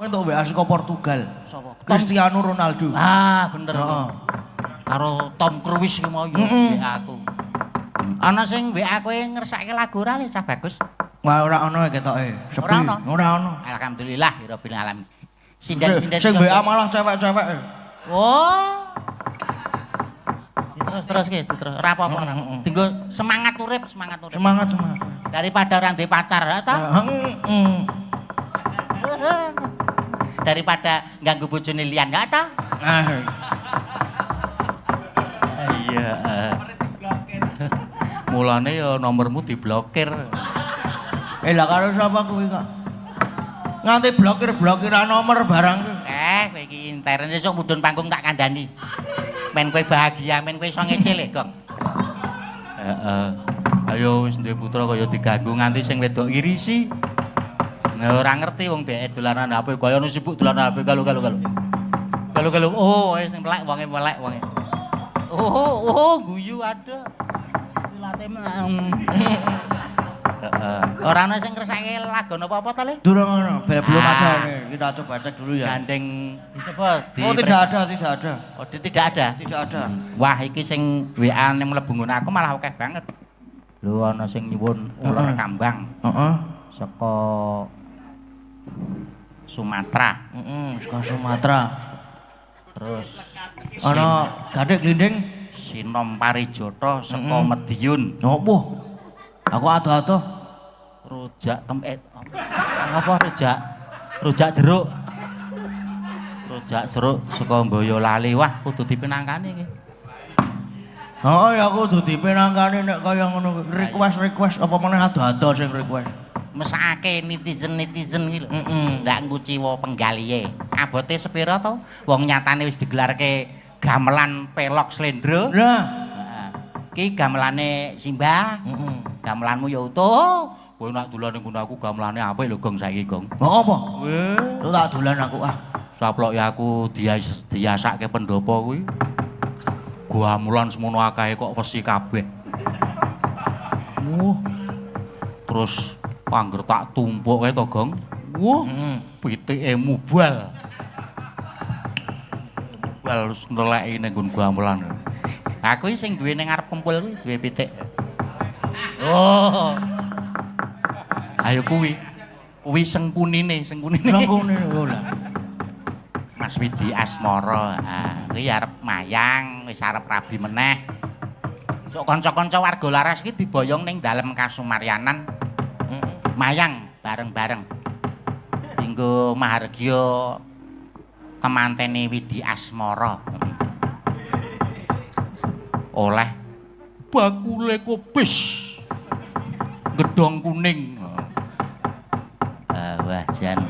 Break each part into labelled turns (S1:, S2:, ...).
S1: Entuk WA saka Portugal.
S2: Sapa?
S1: Cristiano Ronaldo.
S2: Ah, bener.
S1: Heeh.
S2: Karo Tom Cruise ki mau yo WA aku. Ana sing WA kowe ngersake lagu ora le cah bagus.
S1: Wah ora ono ketoke. Sepi.
S2: Ora ono.
S1: Ora ono.
S2: Alhamdulillah rabbil alamin. Sinden-sinden
S1: Sing WA malah cewek-cewek.
S2: Oh. Terus ki, terus ora apa-apa. Tinggo semangat urip, semangat urip.
S1: Semangat.
S2: Daripada ora ndek pacar, ta? Daripada ganggu bojone liyan, enggak ta? Iya. Mulane ya nomormu diblokir.
S1: Lah karo sapa kuwi kok? Nganti blokir-blokiran nomor barang ku.
S2: Kowe iki intern sesuk mudhun panggung tak kandhani. Men kowe bahagia, men kowe iso ngecil Gong. Heeh. Ayo wis duwe putra kaya diganggu nganti sing wedok irisi. Nah, ora ngerti wong dhek dolanan HP kaya ono sibuk dolanan HP galu. Oh, sing melek wonge. Oh, guyu ada. Ilate Ora ana sing ngresake lagu apa-apa ta, Le?
S1: Durung ono, belum ada nih. Kita coba cek dulu ya.
S2: Gandeng dicoba
S1: Oh, tidak ada.
S2: Oh, tidak ada.
S1: Tidak ada.
S2: Wah, iki sing WA ning mlebu ngono aku malah akeh banget. Lho ana sing nyuwun ular kambang.
S1: Heeh.
S2: Saka Sumatera.
S1: Saka Sumatera.
S2: Terus
S1: Ana gadek glinding
S2: Sinom Parijoto saka Mediun.
S1: opo? Aku ado-ado.
S2: Rujak apa rujak? Rujak jeruk. Rujak jeruk saka Boyolali. Wah, kudu dipinangkani iki.
S1: Oh, ya kudu dipinangkani nek kaya ngono. Request apa meneh ado-ado sing request.
S2: Mesake netizen iki lho. Ndak nguciwa penggalihe. Abote sepira to? Wong nyatane wis digelarke gamelan pelok slendro.
S1: Lah,
S2: iki gamelane Simbah. Gamelanmu ya utuh. Kowe nak dolan ning aku gamelane apik lho Gong saiki Gong.
S1: mau apa? Lu tak dolan aku
S2: Saplok ya aku diasake pendopo kuwi. Gamelan semono akahe kok wesi kabeh. Terus pangger tak tumpuk kae to Gong. Pitike mubal. Mubal terus ndeleki ning nggon gamelan. Aku iki sing duwe ning ngarep kumpul kuwi duwe pitik. Oh. Ayo kuwi. Kuwi sengkunine.
S1: Oh lah.
S2: Mas Widi Asmara. Kuwi arep mayang, wis arep rabi meneh. Sok kanca-kanca warga laras iki diboyong ning dalem Kasumaryanan. Mayang bareng-bareng. Dinggo mahargya temantene Widi Asmara. Oleh bakule kopis. Gedhong kuning. Wah, jan.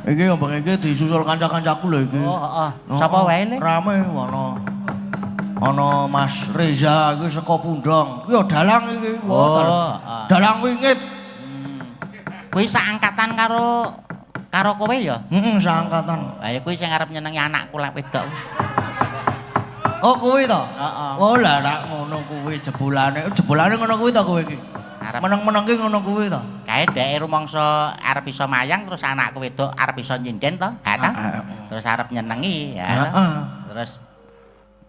S1: Iki ombeng iki disusul kanca-kancaku lho iki.
S2: Oh, heeh. Sapa wae Le?
S1: Rame ana Mas Reza iki saka Pundong. Kuwi dalang iki. Dalang wingit.
S2: Kuwi saangkatan karo kowe ya?
S1: Saangkatan.
S2: Lah ya kuwi sing arep nyenengi anakku lek wedok.
S1: Oh, kuwi to?
S2: Heeh.
S1: Oh, lah rak ngono kuwi jebulane ngono kuwi to kowe iki. Meneng-meneng ki ngono kuwi to.
S2: Kae dhek rumangsa arep iso mayang terus anakku wedok arep iso nyinden to, ha ta? Terus arep nyenengi ya. Terus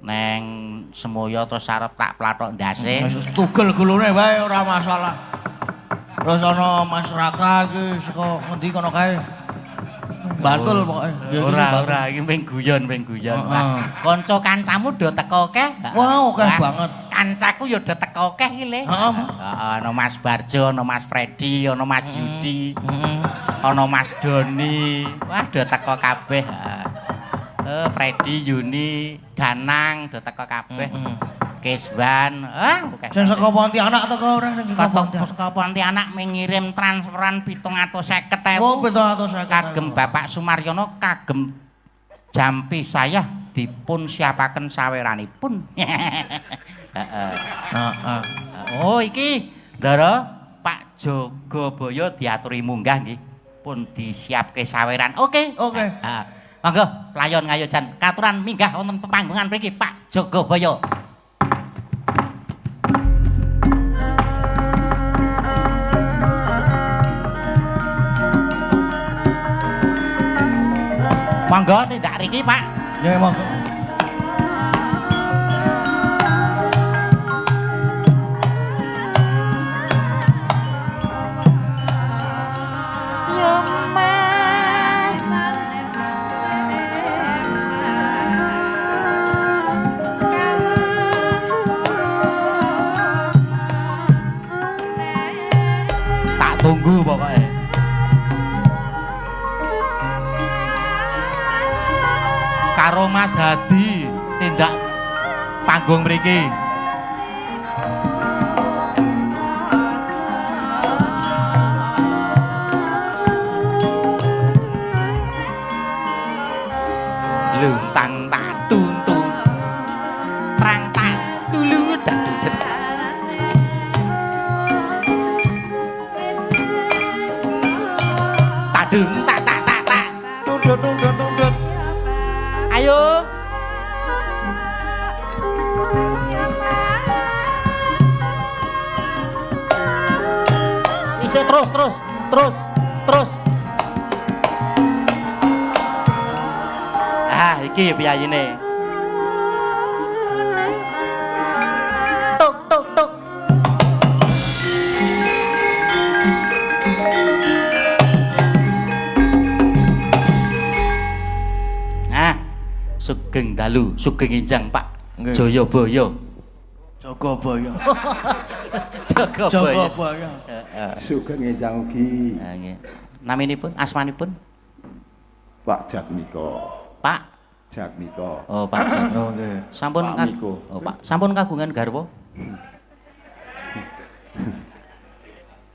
S2: neng semoyo terus arep tak plathok ndase.
S1: Wis tugel gulune wae ora masalah. Terus ana Mas Raka iki saka ngendi kono kae. Bantul pokoke.
S2: Ora iki ping guyon. Kanca kancamu do teko akeh?
S1: Wah, akeh banget.
S2: Kancaku ya do teko akeh iki Le. Heeh, ana Mas Barjo, ana Mas Freddy, ana Mas Yudi. Ana Mas Doni. Wah, do teko kabeh. Freddy, Yuni, Danang do teko kabeh. Kesban,
S1: sing saka Pontianak teko ora sing
S2: saka Pontianak mengirim transferan 750.000.
S1: Oh, 750.000.
S2: Kagem Bapak Sumaryono kagem jampi saya dipun siapaken saweranipun. Oh, iki Ndara Pak Jogobaya diaturi munggah nggih. Pun disiapke saweran. Oke. Monggo playon ngayojan katuran minggah wonten pepanggongan mriki Pak Jogobaya. Monggo tindak riki, Pak.
S1: Nggih monggo.
S2: Ya Mas. Tak tunggu pokoknya. Karo Mas Hadi tindak panggung mriki. Luntang tak tuntung Trang tak dulu dadudet Tadung tak tak tak tak
S1: Tundut tundut tundut.
S2: Ayo Isih terus iki piyayine. Tuk tuk tuk. Nah, sugeng dalu, sugeng enjang Pak Jayabaya.
S1: Jagabaya.
S2: Jagabaya.
S1: Jagabaya.
S3: Sugeng enjang ugi.
S2: Ha nggih. Naminipun, asmanipun?
S3: Pak Jatmiko.
S2: Pak
S3: Jatmiko.
S2: Oh, Pak Jat.
S1: Oh nggih.
S2: Sampun
S3: Pak Miko.
S2: Oh, Pak. Sampun kagungan garwa?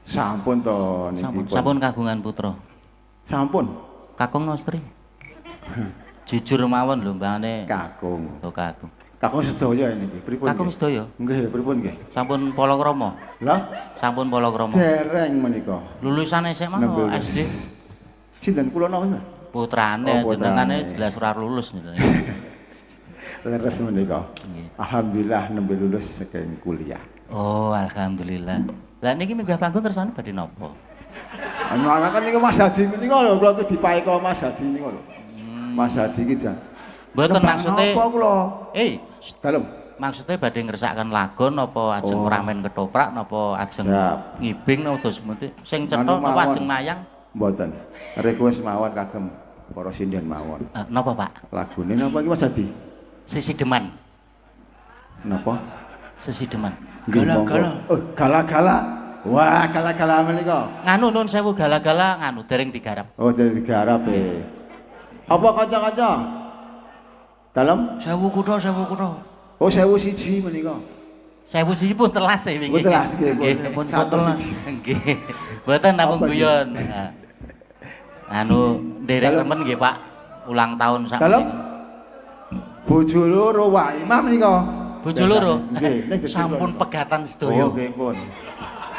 S3: Sampun to niki.
S2: Sampun kagungan putra.
S3: Sampun.
S2: Kakung Nostri. Jujur mawon lho mbane.
S3: Kakung.
S2: Oh, kakung.
S3: Kakung sedaya niki. Pripun?
S2: Kakung sedaya.
S3: Nggih, pripun nggih?
S2: Sampun palakrama.
S3: Lah,
S2: Sampun palakrama.
S3: dereng menika.
S2: Lulusan SMA
S3: Nembe
S2: apa
S3: lulus.
S2: SD?
S3: Sinten kula napa?
S2: Putrane
S3: Oh, putrane.
S2: jenengane jelas ora lulus niku.
S3: Leres menika.
S2: Nggih.
S3: Alhamdulillah nembe lulus saking kuliah.
S2: Oh, alhamdulillah. Lah niki minggah panggung tersane badhe napa?
S3: Anu kan niku Mas Hadi menika lho, kula ki dipaeka Mas Hadi niku lho. Mas Hadi ki jan.
S2: Mboten maksude.
S3: Napa kula? Dalem.
S2: Maksudnya badhe ngresakaken lagon apa ajeng
S3: Oh.
S2: ramen ketoprak napa ajeng
S3: Siap.
S2: ngibing napa dos semuti sing cetha
S3: Anu
S2: napa
S3: mawon.
S2: ajeng mayang
S3: Mboten. Request mawon kagem para sinden mawon.
S2: napa Pak?
S3: Lagune napa iki Mas Hadi?
S2: Sisi Deman.
S3: Napa?
S2: Sisi Deman.
S1: Gala-gala.
S3: Oh, gala-gala. Wah, gala-gala menika.
S2: Nganu nun sewu gala-gala nganu dereng digarap.
S3: Oh, dari digarap Apa kanca-kanca? Dalem?
S1: Sewu kutha, sewu kutha.
S3: Oh, 1001 menika.
S2: Sewu siji pun telas e wingi.
S3: Pun telas, nggih, pun.
S1: Pun
S3: Satu
S1: telas.
S3: siji.
S2: Nggih. Mboten namung
S3: Apa,
S2: guyon. Anu derek
S3: Dalem?
S2: remen nggih Pak. Ulang tahun sak
S3: Dalem?
S2: menika.
S3: Bojo loro wae imam menika.
S2: Bojo loro?
S3: Nggih, ning gedhe
S2: Sampun
S3: kula.
S2: pegatan
S3: Oh,
S2: sedaya.
S3: nggih pun.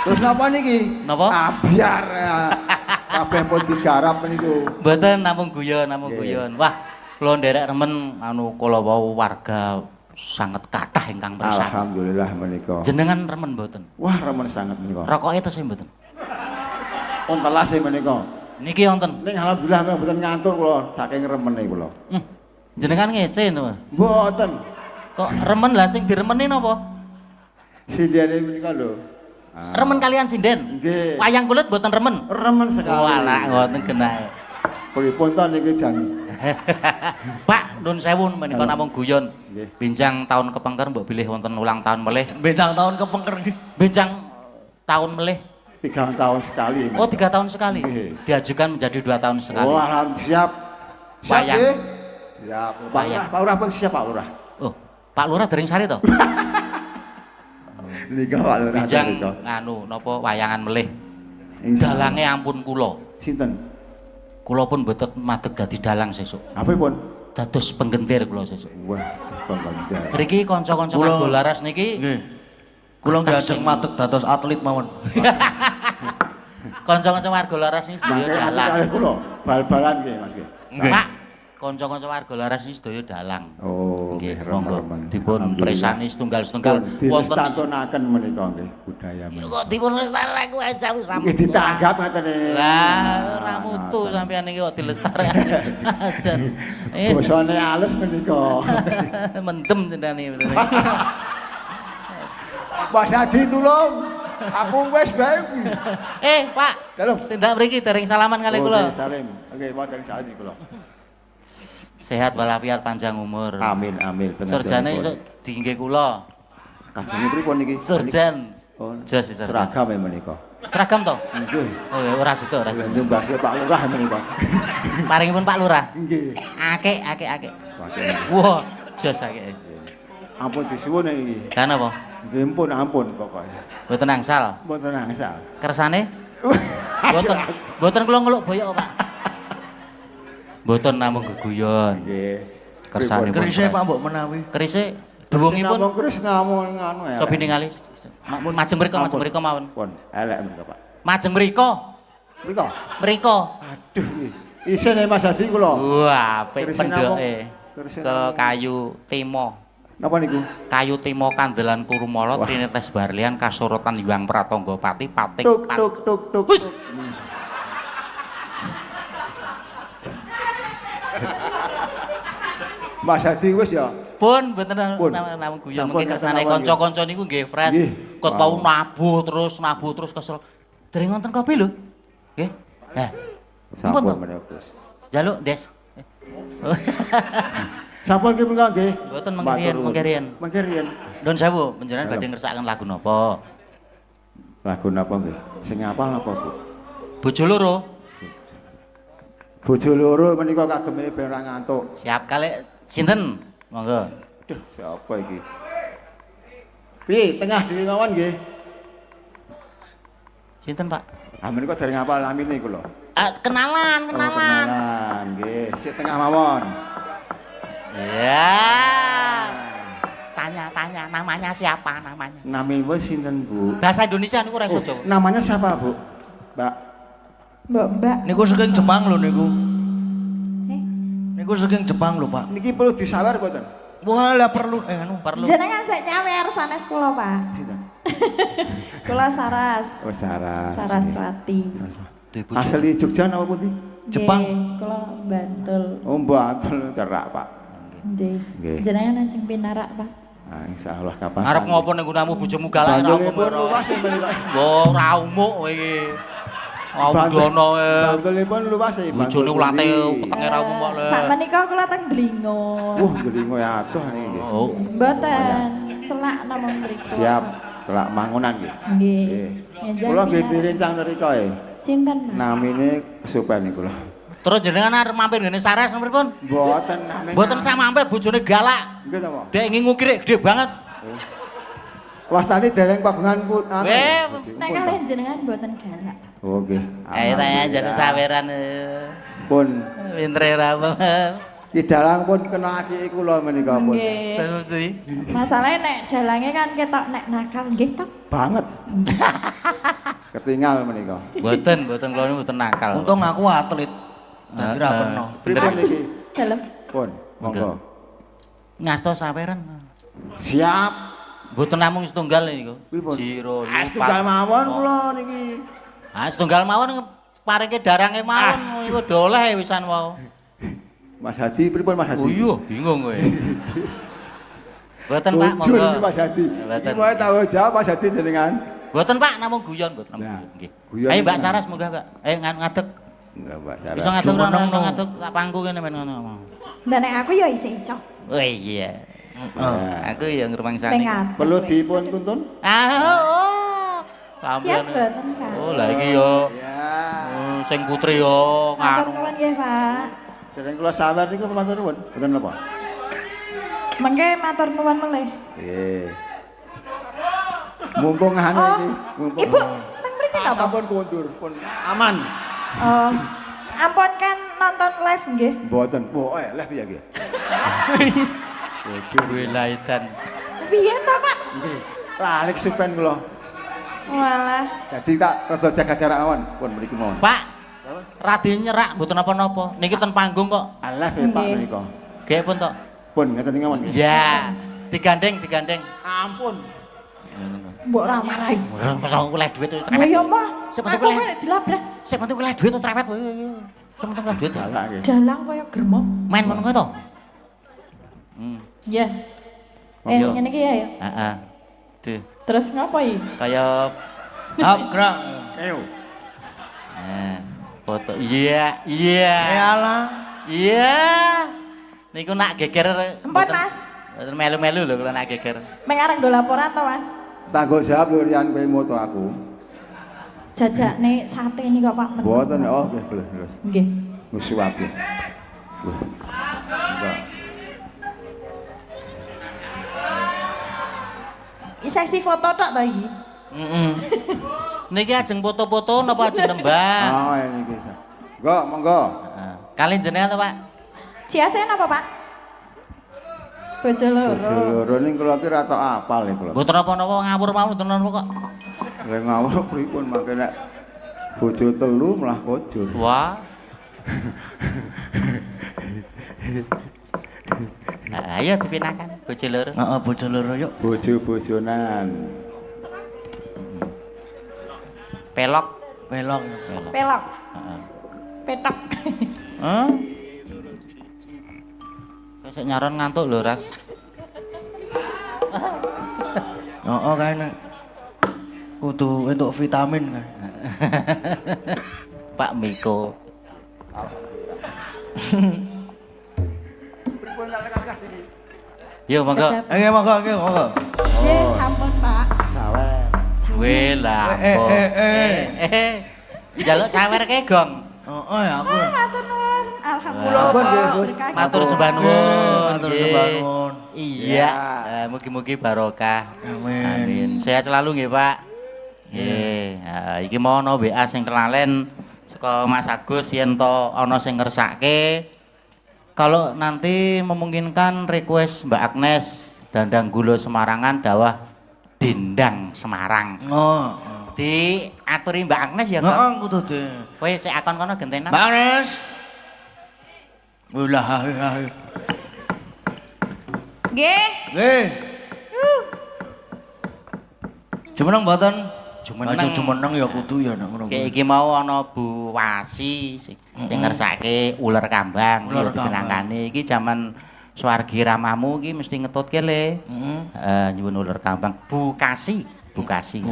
S3: Terus napa niki?
S2: Napa?
S3: Abyar. Ya. Kabeh pun digarap niku.
S2: Mboten namung guyon, namung
S3: Nggih.
S2: guyon. Wah, kula nderek remen anu kula wau warga sangat kathah ingkang pirsani.
S3: Alhamdulillah menika.
S2: Jenengan remen mboten?
S3: Wah, remen sangat menika.
S2: Rokoke tesih mboten?
S3: On telas menika.
S2: Niki wonten.
S3: Ning alhamdulillah mboten ngantuk kula saking remene kula.
S2: Jenengan ngece to.
S3: Mboten.
S2: Kok remen lah sing diremeni napa?
S3: Sindene menika lho.
S2: Remen kalian sinden.
S3: Nggih.
S2: Wayang kulit mboten remen.
S3: Remen sekali.
S2: Walah ngoten genah.
S3: Pripun to niki jan.
S2: Pak, nun sewu menika namung guyon.
S3: Nggih.
S2: Binjang tahun kepengker mbok bilih wonten ulang tahun melih.
S1: Bejang tahun kepengker iki.
S2: Binjang tahun melih.
S3: 3 tahun sekali.
S2: Oh, 3 tahun sekali.
S3: Nggih.
S2: Diajukan menjadi 2 tahun sekali.
S3: Oh, alhamdulillah siap. Siap
S2: Wayang.
S3: nggih? Siap. Pak
S2: Wayang.
S3: Lurah, Pak Lurah pun siap Pak Lurah.
S2: Oh, Pak Lurah Dering Sari to?
S3: Nika Pak Lurah.
S2: Binjang
S3: nika.
S2: nganu napa wayangan melih.
S3: Insyaallah.
S2: Dalange ampun kula.
S3: Sinten?
S2: Kula pun mboten madeg dadi dalang sesuk.
S3: Apa pun?
S2: Dados penggentir kula sesuk.
S3: Wah, pembangkit.
S2: Mriki kanca-kanca
S1: Kula-
S2: Margo Laras niki
S1: Nggih. Kula nggih
S2: Sing-
S1: ajeng madeg dados atlet mawon.
S2: kanca-kanca Margo Laras niki sedaya
S3: Mangke
S2: dalang.
S3: kalih kula bal-balan nggih Mas nggih.
S2: Pak, kanca-kanca warga laras iki sedaya dalang.
S3: Oh,
S2: Nggih,
S3: nggih,
S2: monggo
S3: remen-remen.
S2: dipun presani setunggal-setunggal wonten.
S3: Dilestariaken menika nggih budaya menika.
S2: Kok dipun lestarekake aku aja wis ramu.
S3: Nggih ditanggap ngoten nggih.
S2: Lah ora mutu sampeyan iki kok dilestarekake. Ajan.
S3: Bosone alus menika.
S2: Mendem cenane.
S3: Mas Hadi tulung. Aku wis bae kuwi.
S2: Pak.
S3: Dalem.
S2: Tindak mriki dereng salaman kali kula.
S3: Salim. Nggih, mboten salim kula.
S2: Sehat walafiat panjang umur.
S3: Amin amin.
S2: Surjane esuk diinggih kula.
S3: Kajenge pripun iki?
S2: Surjan.
S3: Oh,
S2: Jas surjan.
S3: seragam ya menika.
S2: Seragam to?
S3: Nggih.
S2: Oh ya ora sida, ora sida.
S3: Lha mbaske Pak Lurah menika.
S2: Paringipun Pak Lurah.
S3: Nggih.
S2: Akik.
S3: Pakai.
S2: Wah, jas akik.
S3: Ampun disuwun iki.
S2: Lah napa?
S3: Nggih ampun pokoknya.
S2: Mboten angsal.
S3: Mboten angsal.
S2: Kersane? Mboten kula ngeluk boyok, Pak. Mboten namung geguyon.
S3: Nggih.
S2: Kersane pun.
S1: Kerise Pak mbok menawi.
S2: Kerise duwungipun
S3: Namung kris namung nganu ya.
S2: cobi ningali. Majeng mriko mawon.
S3: Pun elek menika, Pak.
S2: Majeng mriko.
S3: Mriko.
S2: Mriko.
S3: Aduh, isin Mas Hadi kula.
S2: Wah, apik
S3: Kerise namung.
S2: pendoke.
S3: Kerise
S2: Ke
S3: namung.
S2: kayu timo.
S3: Napa niku?
S2: Kayu timo kandelan Kurumala Trinites Barlian kasorotan Hyang Pratangga Pati patik
S3: Tuk tuk tuk tuk.
S2: Hus!
S3: Mas Hadi wis ya.
S2: Pun mboten
S3: Pun.
S2: namung guyon
S3: Sampun
S2: mengki kersane
S3: kenawan,
S2: kanca-kanca niku nggih fresh.
S3: Nggih.
S2: Kot wau nabuh terus kesel. Dereng wonten kopi lho. Nggih. Nah,
S3: Sampun
S2: to?
S3: menika, Gus.
S2: Jaluk, Des.
S3: Sampun ki menika nggih.
S2: Mboten mengke riyen.
S3: Mengke riyen.
S2: Nuwun sewu, panjenengan badhe ngersakaken lagu napa?
S3: Lagu napa nggih? Sing apal napa, Bu?
S2: Bojo loro.
S3: Bojo loro menika kageme ben ora ngantuk.
S2: Siap kalih sinten? Monggo.
S3: Duh, siapa iki? Piye, tengah dhewe mawon nggih.
S2: Sinten, Pak?
S3: Ah menika dereng apal namine kula.
S2: Kenalan.
S3: Oh, kenalan nggih. Sik tengah mawon.
S2: Ya. Tanya namanya siapa namanya?
S3: Naminipun sinten, Bu?
S2: Bahasa Indonesia niku ora iso Jawa.
S3: Namanya siapa, Bu? Mbak.
S4: Mbak.
S1: Niku saking Jepang lho niku.
S4: Eh,
S1: Niku saking Jepang lho, Pak.
S3: Niki perlu disawer mboten?
S1: Wah, lah perlu anu.
S2: Perlu.
S4: jenengan sik nyawer sanes kula, Pak.
S3: Sinten?
S4: Kula Saras.
S3: Oh, Saras.
S4: Saraswati.
S2: Duwe bojo.
S3: Asli Jogja napa putih?
S1: Jepang.
S4: Nggih, kula Bantul.
S3: Oh, Bantul cerak, Pak.
S4: Nggih.
S3: Nggih.
S4: Jenengan ajeng pinarak, Pak.
S3: Nah, insyaallah kapan.
S2: Arep ngopo ning gunamu bojomu galak ora
S3: Bantulipun
S2: apa
S3: luas ya menika.
S2: Wo ora umuk kowe iki. Awudono e.
S3: Bantulipun luas ya.
S2: Bojone ulate petenge ra umuk le.
S4: Sakmenika kula teng Dlingo.
S3: Wah, delingo ya atuh niki nggih.
S2: Oh.
S4: Mboten. Celak namung mriku.
S3: Siap. Kelak mangunan nggih.
S4: Nggih.
S3: Nggih.
S4: Enjang
S3: Kula nggih
S4: pinarak.
S3: direncang nrika e.
S4: Sinten, Mas?
S3: Namine kesupen niku lho.
S2: Terus jenengan arep mampir ngene Sares pripun?
S3: Mboten namine.
S2: Mboten sak mampir bojone galak.
S3: Nggih to, Pak.
S2: Dek ngingukir gede banget.
S3: Wastani dereng pagungan pun anu.
S2: Weh,
S4: Nek kalian jenengan mboten galak.
S3: Oh nggih.
S2: Ayo tanya jadi saweran.
S3: Pun
S2: Pintere ra apa.
S3: Ki dalang pun kena aki kula menika pun.
S4: Nggih.
S2: Terus iki.
S4: Masalahnya nek dalange kan ketok nek nakal nggih to.
S3: Banget. Ketinggal menika.
S2: Mboten kula niku mboten nakal.
S1: Untung aku atlet. Dadi ra kena.
S3: Pripun niki?
S4: Dalem.
S3: Pun, monggo.
S2: Ngasto saweran.
S3: Siap.
S2: Mboten namung setunggal niku.
S3: Pripun?
S2: Jiro
S3: Setunggal mawon kula niki.
S2: Ah setunggal mawon paringke darange mawon niku doleh wisan wau.
S3: Mas Hadi pripun Mas Hadi?
S2: Oh iya, bingung kowe. Mboten Pak,
S3: Jujur
S2: monggo.
S3: iki Mas Hadi.
S2: Mboten.
S3: Iki wae tanggung jawab Mas Hadi jenengan.
S2: Mboten Pak, namung guyon, mboten namung
S3: Nah,
S2: guyon nggih.
S3: guyon
S2: Ayo Mbak
S3: tenan.
S2: Saras munggah, Mbak. Ngadeg.
S3: Enggak, Mbak Sarah.
S2: Iso ngadeg ora
S1: Jumeneng,
S2: iso
S1: no.
S2: ngadeg tak pangku kene men ngono.
S4: Lah nek aku ya iso-iso.
S2: Oh iya.
S3: Nah,
S2: Aku ya ngrumangsani.
S4: Pengat.
S3: perlu dipun tuntun?
S2: Oh.
S4: Sias
S2: Sampeyan.
S4: mboten, Kak.
S2: Oh, lah iki yo.
S3: Ya.
S2: Sing putri yo
S4: Matur
S2: nganu.
S4: nuwun nggih, Pak.
S3: Dereng kula sawer niku matur nuwun. Mboten napa?
S4: Mengke matur nuwun melih.
S3: Nggih. Mumpung anu
S4: Oh,
S3: iki, mumpung.
S4: Ibu, teng mriki napa?
S3: Sampun kundur, pun aman.
S4: Oh. Ampun kan nonton live nggih.
S3: Mboten. Wah, eleh piye iki?
S2: Wilaitan.
S4: Piye to, Pak?
S3: Nggih. Lalik supen kula.
S4: Walah.
S3: Dadi tak rada jaga jarak awan pun mriki mawon.
S2: Pak, Radi nyerak mboten napa-napa. Niki ten panggung kok.
S3: Alah Pak menika.
S2: Nggih pun tok.
S3: Pun ngeten niku mawon.
S2: Ya, digandeng.
S3: Ampun.
S4: Mbok ra marahi.
S2: Masa aku oleh duit terus
S4: Ya ya mah.
S2: Sing
S4: Aku
S2: penting oleh
S4: kok dilabrak.
S2: sing penting oleh duit terus cerewet. Sing penting oleh duit.
S3: Alah nggih.
S4: Dalang kaya germo.
S2: Main ngono kuwi to.
S4: Ya.
S2: Yo.
S4: Ngene iki ya ya.
S2: Heeh. Duh,
S4: Terus ngapa iki?
S2: kaya
S1: Hap gerak.
S3: Ayo.
S2: foto. Iya.
S1: Yalah.
S2: Iya. Niku nak geger.
S4: Empon Mas.
S2: Mboten melu-melu lho kalau nak geger.
S4: Meng arep nggo laporan to Mas.
S3: Tanggung jawab lho riyan kowe moto aku.
S4: Jajakne sate ini kok Pak.
S3: Mboten oh nggih boleh terus.
S4: Nggih.
S3: Musuh aku.
S4: Seksi foto tok ta iki?
S1: Heeh.
S2: Niki ajeng foto-foto napa ajeng nembang?
S3: Oh niki. Monggo, monggo.
S2: Kalian jenengan to, Pak?
S4: Ciasen apa Pak? Bojo loro.
S3: Loro ning kula ki ra tok apal iki kula.
S2: Mboten napa-napa ngawur mawon tenan kok.
S3: Lek ngawur pripun mangke nek bojo telu malah kojur.
S2: Wah. Ayo dipinakan bojo loro.
S1: Heeh, bojo loro yuk.
S3: Bojo-bojonan.
S2: Pelok.
S1: Pelok.
S4: Pelok.
S2: Heeh.
S4: Petok.
S2: Hah? Wis nyaron ngantuk lho, Ras.
S1: Heeh kae nek kudu entuk vitamin kan.
S2: Pak Miko. Yo monggo.
S1: Nggih monggo nggih monggo.
S4: Je sampun Pak.
S3: Sawer.
S2: We lah. Jaluk sawer ke gong.
S1: Heeh aku.
S4: Matur nuwun. Alhamdulillah.
S3: Sampun nggih, Gus.
S4: Berkah.
S2: Matur sembah nuwun.
S1: Matur
S2: nggih.
S1: sembah nuwun.
S2: Iya. Mugi-mugi barokah.
S1: Amin.
S2: Amin. Sehat selalu nggih, Pak. Nggih. Iki mau ana WA sing kelalen saka Mas Agus yen to ana sing ngersake. Kalau nanti memungkinkan request Mbak Agnes Dandang Gula Semarangan dawah Dendang Semarang.
S1: Oh.
S2: Diaturi Mbak Agnes ya, Kak?
S1: Heeh kudu di.
S2: Kowe sik akon kono gentenan.
S1: Mbak Agnes. Ulah hae.
S4: Nggih.
S1: Nggih. Jumeneng mboten?
S2: Jumeneng.
S1: Jumeneng ya kudu ya nek ngono.
S2: Kayak iki mau ana Bu Wasi sing ngersake uler kambang
S1: Uler
S2: ya dipinangkani iki jaman Swargi Ramamu iki mesti ngetutke le.
S1: Heeh.
S2: Nyuwun uler kambang Bu Kasi.
S1: Bukasi.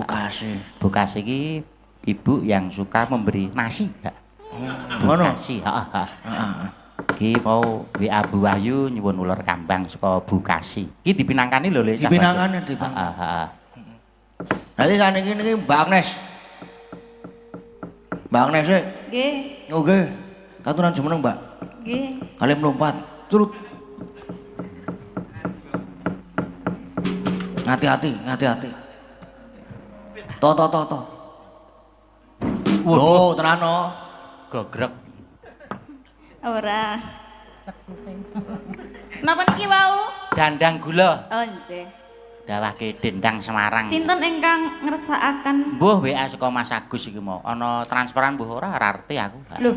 S2: Bu Kasi iki ibu yang suka memberi nasi, Kak.
S1: Ngono.
S2: Nasi, heeh.
S1: Heeh.
S2: Iki mau WA Bu Wahyu nyuwun uler kambang saka Bu Kasi. Iki dipinangkani lho le.
S1: Dipinangkani dipang.
S2: Heeh.
S1: Nanti saniki niki Mbak Agnes. Mbak Agnes e.
S4: Nggih.
S1: Oke. Katuran jumeneng, Mbak.
S4: Nggih.
S1: Kalian melompat. Curut. Hati-hati. To. Waduh, terano.
S2: Gogrek.
S4: Ora. Napa niki wau?
S2: Dandang gula.
S4: Oh nggih.
S2: Dawahke Dendang Semarang.
S4: Sinten ingkang ngersakaken?
S2: Mbuh WA saka Mas Agus iki mau. Ana transferan mbuh ora arti aku.
S4: Lho,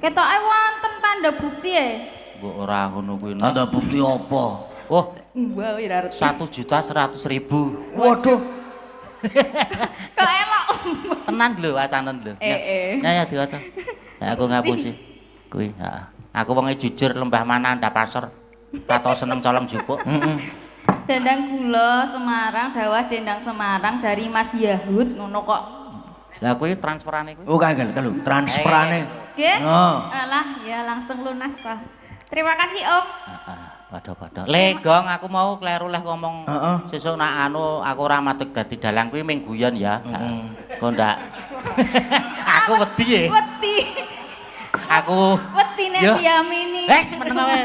S4: ketoke wonten tanda bukti e.
S2: Mbuh ora ngono kuwi.
S1: Tanda bukti apa?
S2: Oh,
S4: Mbah ora arti.
S2: 1.100.000.
S1: Waduh.
S4: Kok elok.
S2: Tenan lho wacanen lho. Ya diwaca. Ya aku ngapusi. Kuwi, heeh. Aku wonge jujur lembah mana ndak pasar. Ora tau seneng colong jupuk.
S5: Dendang Gula Semarang, dawah Dendang Semarang dari Mas Yahud ngono kok.
S2: Lah kuwi transferane kuwi.
S1: Oh kagel transferane.
S5: Nggih?
S1: Oh.
S5: Alah, ya langsung lunas kok. Terima kasih, Om.
S2: Heeh, padha-padha. Le, Gong, aku mau kleru leh ngomong sesuk nak anu aku ora matek dadi dalang kuwi ming guyon ya. Kok ndak. Aku wedi e.
S5: Wedi.
S2: Aku
S5: Wedine
S2: Yo.
S5: diamini.
S2: Wes meneng wae.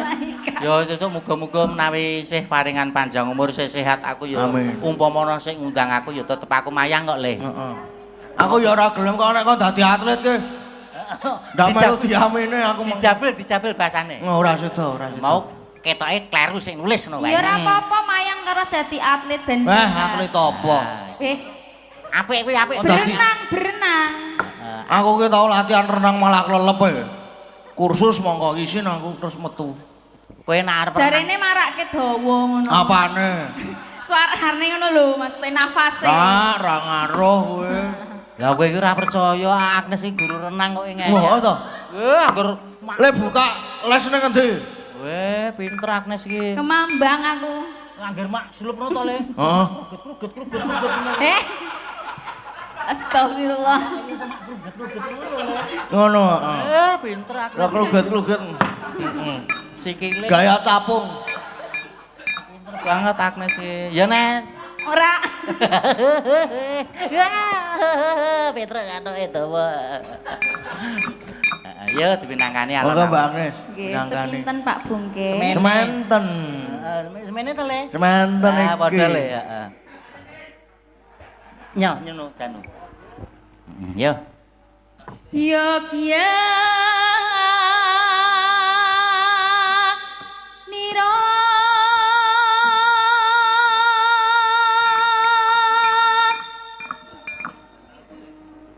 S2: Yo sesuk muga-muga menawi isih paringan panjang umur isih sehat aku yo.
S1: Amin.
S2: Umpama ana sing ngundang aku yo tetep aku mayang kok, Le.
S1: Heeh. Aku ya ora gelem kok nek kok dadi atlet ke. Ndak melu diamine aku mau.
S2: Dijabel basane.
S1: Ora sida.
S2: Mau ketoke kleru sing nulis ngono wae.
S5: Ya ora apa-apa mayang karo dadi atlet ben.
S1: Atlet apa?
S5: Eh,
S2: Apik kuwi apik.
S1: Oh, dadi-
S5: berenang.
S1: Aku ki tau latihan renang malah klelep e. Kursus mongko isin aku terus metu.
S2: Kowe nek arep
S5: Jarene marake dawa ngono.
S1: Apane?
S5: Suarane ngono lho, maksudnya nafase.
S1: Ra ngaruh kowe.
S2: Lah kowe iki ora percaya Agnes iki guru renang kok ngene.
S1: Wah, to.
S2: Anggur
S1: Le buka les ning endi?
S2: weh pinter Agnes iki.
S5: Kemambang aku.
S2: Anggur mak slupno to le.
S1: Heeh.
S2: Kruget.
S5: Astagfirullah.
S1: Ngono, heeh.
S2: Pinter Agnes.
S1: Ra kluget-kluget. Heeh.
S2: Sikile
S1: Gaya capung.
S2: pinter banget Agnes iki. Ya Nes.
S5: Ora.
S2: Pinter kan itu. Ayo dipinangkani alon.
S1: Monggo Mbak Agnes.
S5: Nggih,
S1: Nangkani.
S5: sepinten Pak Bungke.
S1: Sementen.
S2: Semene to le.
S1: Sementen iki.
S2: Ah padha le, heeh. Nyono kanu. Yo.
S5: Yogya Niro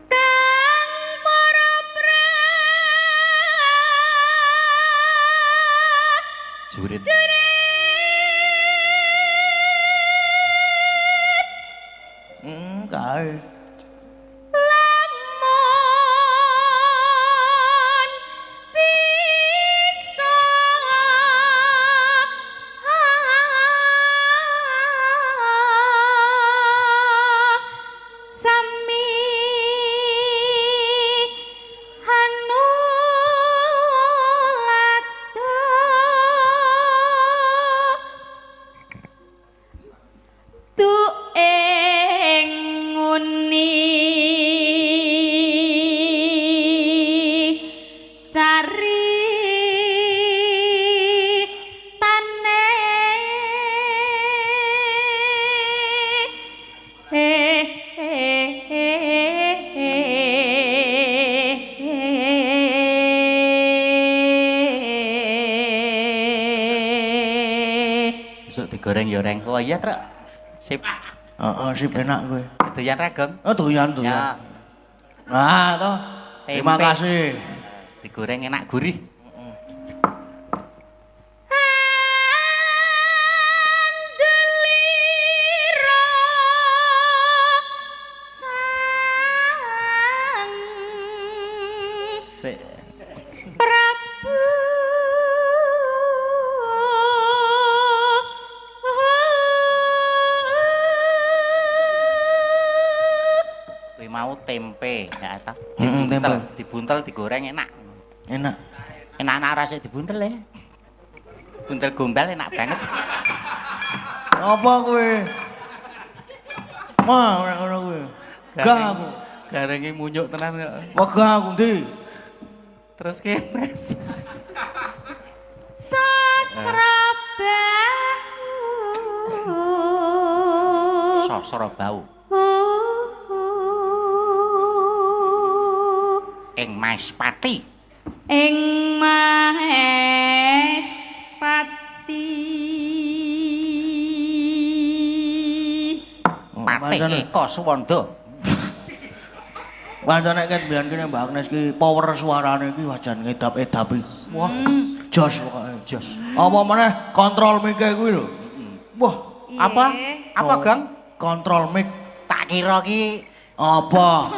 S5: Kang para
S2: Jurit.
S1: Kae.
S5: lamun bisa sami tu ing nguni cari tane
S2: Besok digoreng ya reng. Oh iya, Truk. Sip.
S1: Heeh, sip enak kowe.
S2: Doyan regong.
S1: Oh, doyan.
S2: Ya,
S1: Nah, toh. Terima
S2: Tempe.
S1: kasih.
S2: digoreng enak gurih.
S5: Andelira sang
S2: Sik.
S5: Prabu
S2: Kuwi mau tempe, ya ta.
S1: Tempe.
S2: Dibuntel digoreng enak.
S1: Enak.
S2: Enak-enak rasa dibuntel ya. Buntel gombal enak banget.
S1: Apa kowe? Wah, ora ngono kowe. Gak aku.
S2: Garenge munyuk tenan kok.
S1: Wegah aku ndi?
S2: Terus kenes.
S5: Sasrabahu
S2: Sosro bau. Ing Maespati.
S5: ing Maespati
S2: Patih Eka Suwanda.
S1: Pancen nek mbiyen kene Mbak Agnes ki power suarane ki wajan ngedap-edapi. Wah, jos pokoke.
S2: Jos.
S1: Apa meneh kontrol mic kuwi lho. Wah,
S2: Apa? Apa,
S1: Oh.
S2: Gang?
S1: Kontrol mic
S2: Tak kira ki
S1: apa?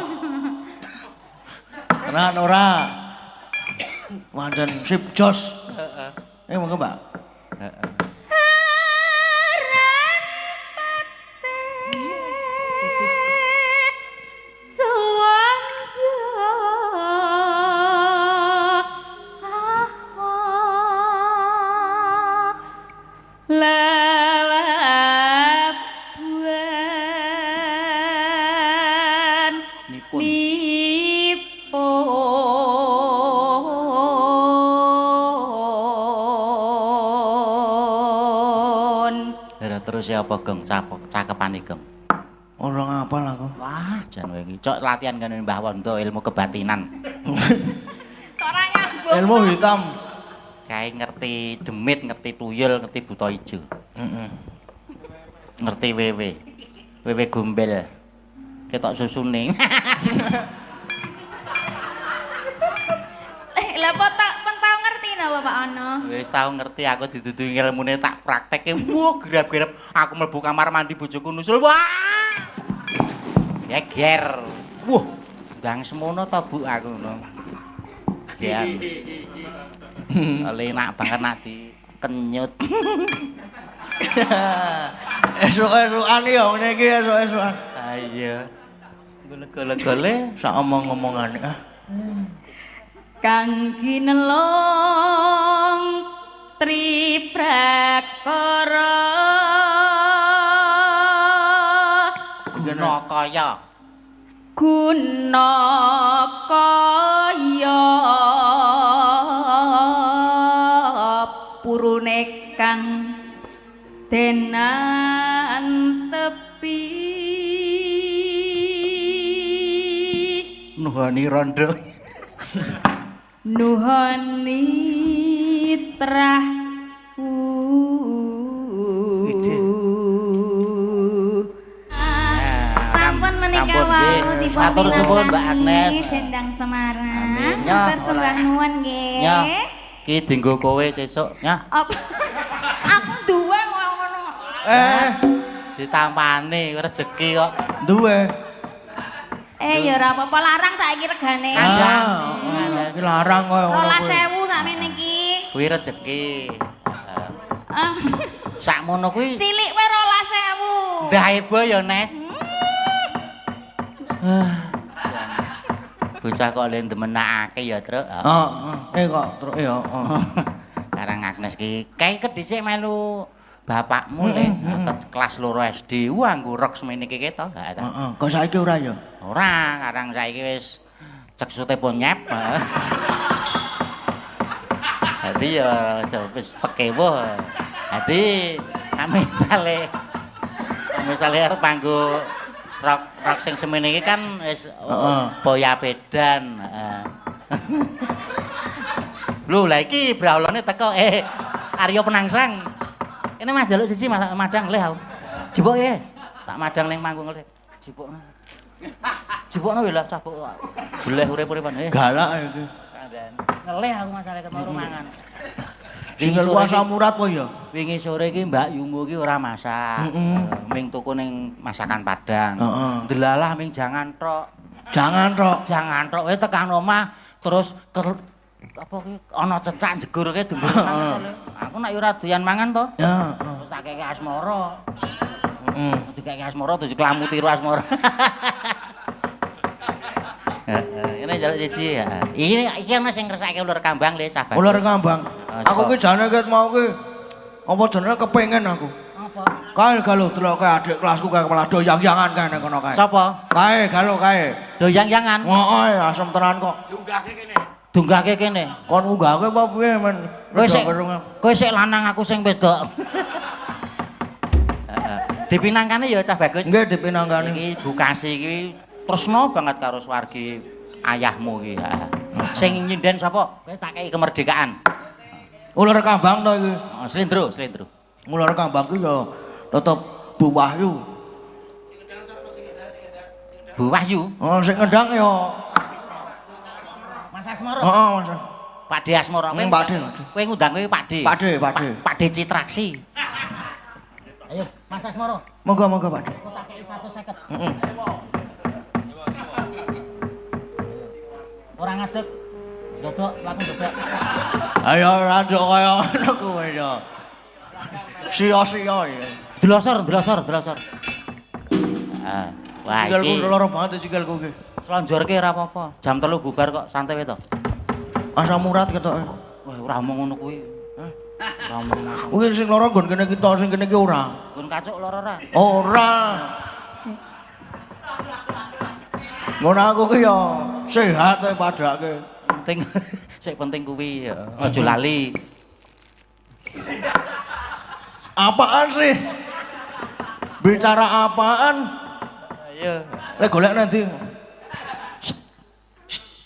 S1: Tenan ora? Wajan sip jos. Heeh. Monggo Mbak.
S5: Lalabuan
S2: nipun.
S5: nipun
S2: Ora terus ya apa, Geng? Cakepane, Geng.
S1: Ora ngapal aku.
S2: Wah, jan kowe iki cok latihan kene Mbah Wanda ilmu kebatinan.
S5: ora nyambung
S1: Ilmu hitam.
S2: Kae ngerti demit, ngerti tuyul, ngerti buta ijo.
S1: Heeh.
S2: Ngerti wewe. Wewe gombel. Ketok susune.
S5: Lah apa tak tau ngerti napa Pak Ono?
S2: Wis tau ngerti aku didudungi ilmune tak praktekke. Wah, gerap-gerap aku mlebu kamar mandi bojoku nusul. Wah! Geger. Wah, ndang semono to Bu aku ngono. Sian. Enak banget nak dikenyut.
S1: Esuk-esukan ya ngene iki esuk-esukan.
S2: Ah iya. Gole-gole
S1: Sak omong-omongane ah.
S5: Kang ginelong triprakara
S2: guna kaya.
S5: Guna kaya purune kang denan tepi
S2: Nuhani rondo.
S5: Nuhani trah sampun menika wau dipun
S2: Matur suwun Mbak Agnes.
S5: Dendang Semarang.
S2: Amin.
S5: Matur sembah nuwun nggih.
S2: Nya, ki dienggo kowe sesuk, nya.
S5: Apa? Aku duwe ngono.
S2: Ditampani rezeki kok.
S1: Duwe.
S5: Ya ora apa-apa larang saiki regane.
S1: Iki larang koyo ngono kuwi.
S5: 12.000 sakmene iki.
S2: Kuwi rezeki. Sakmono kuwi
S5: Cilik wae 12.000.
S2: ndahebo ya, Nes. Bocah kok le ndemenake ya, Truk.
S1: Heeh. Kok truk ya.
S2: Karang Agnes ki kae kedhisik melu bapakmu le kelas 2 SD. Wah, nggo rok semene iki keto.
S1: Heeh. Kok saiki ora ya?
S2: Ora, karang saiki wis ceksute ponyep. Dadi ya wis pekewo. Dadi misale arep nganggo rok sing semene iki kan wis boya bedan. Lho, lah iki braulane teko Arya Penangsang. Ini Mas jaluk siji madang leh aku. Jebok ya. Tak madang ning manggung leh. Jebokno. Jebokno lho cabuk. Jeleh urip-uripan.
S1: Galak iki.
S2: Ngeleh aku masalah ketemu mangan.
S1: Single kuasa murad kok ya.
S2: Wingi sore iki Mbak Yumu iki ora masak. Ming tuku ning masakan Padang. Delalah ming jangan tok.
S1: Jangan tok.
S2: Jangan tok wae tekan omah terus apa ki ana cecak jegur ki dumbu. Aku nek ora doyan mangan to.
S1: Ya,
S2: Terus tak keke asmara. Dikeke asmara terus kelamu tiru asmara. Ini jaluk siji ya. Iki ana sing ngresake ular kambang le sabar.
S1: ular kambang. Aku ki jane ket mau ki apa jenenge kepengin aku.
S2: Apa?
S1: Kae galo deloke adik kelasku kae kepala doyang-yangan kene kono kae.
S2: Sapa?
S1: Kae galo kae.
S2: Doyang-yangan.
S1: Heeh, asem tenan kok.
S2: Dunggahke kene.
S1: Kon unggahke apa piye men?
S2: Kowe sik lanang aku sing wedok. Dipinangkane ya cah bagus.
S1: Nggih dipinangkani.
S2: Iki Bukasi iki tresno banget karo swargi ayahmu iki. Sing nyinden sapa? Kowe tak kei kemerdekaan.
S1: Ular kambang to iki.
S2: Slendro.
S1: Ular kambang ki ya tetep Bu Wahyu.
S2: Bu Wahyu.
S1: Oh, sing ngendang ya
S2: Mas Asmara.
S1: heeh, Mas.
S2: Pakde Asmara.
S1: Pakde.
S2: Kowe ngundang kowe Pakde. Pakde Citraksi. Ayo, Mas Asmara.
S1: Moga-moga, Pakde.
S2: Kok tak kei 150.
S1: Heeh.
S2: Ora ngadeg. Dodok, laku dodok.
S1: Ayo randuk kaya ngono kuwi ya. Sia-sia ya.
S2: Delosor. Wah,
S1: Sikilku
S2: iki
S1: loro banget sikilku iki.
S2: slonjorke ora apa-apa. Jam 3 bubar kok, santai wae to.
S1: Asam urat ketoke.
S2: Wah, ora omong ngono kuwi. Ora omong ngono.
S1: Kuwi sing loro nggon kene kita, sing kene iki ora.
S2: Gun kacuk lara ora?
S1: Ora. Ngono aku ki ya sehat ae padake.
S2: Penting sik penting kuwi ya. Aja lali.
S1: Apaan sih? Bicara apaan?
S2: Ayo.
S1: Lek golek nanti.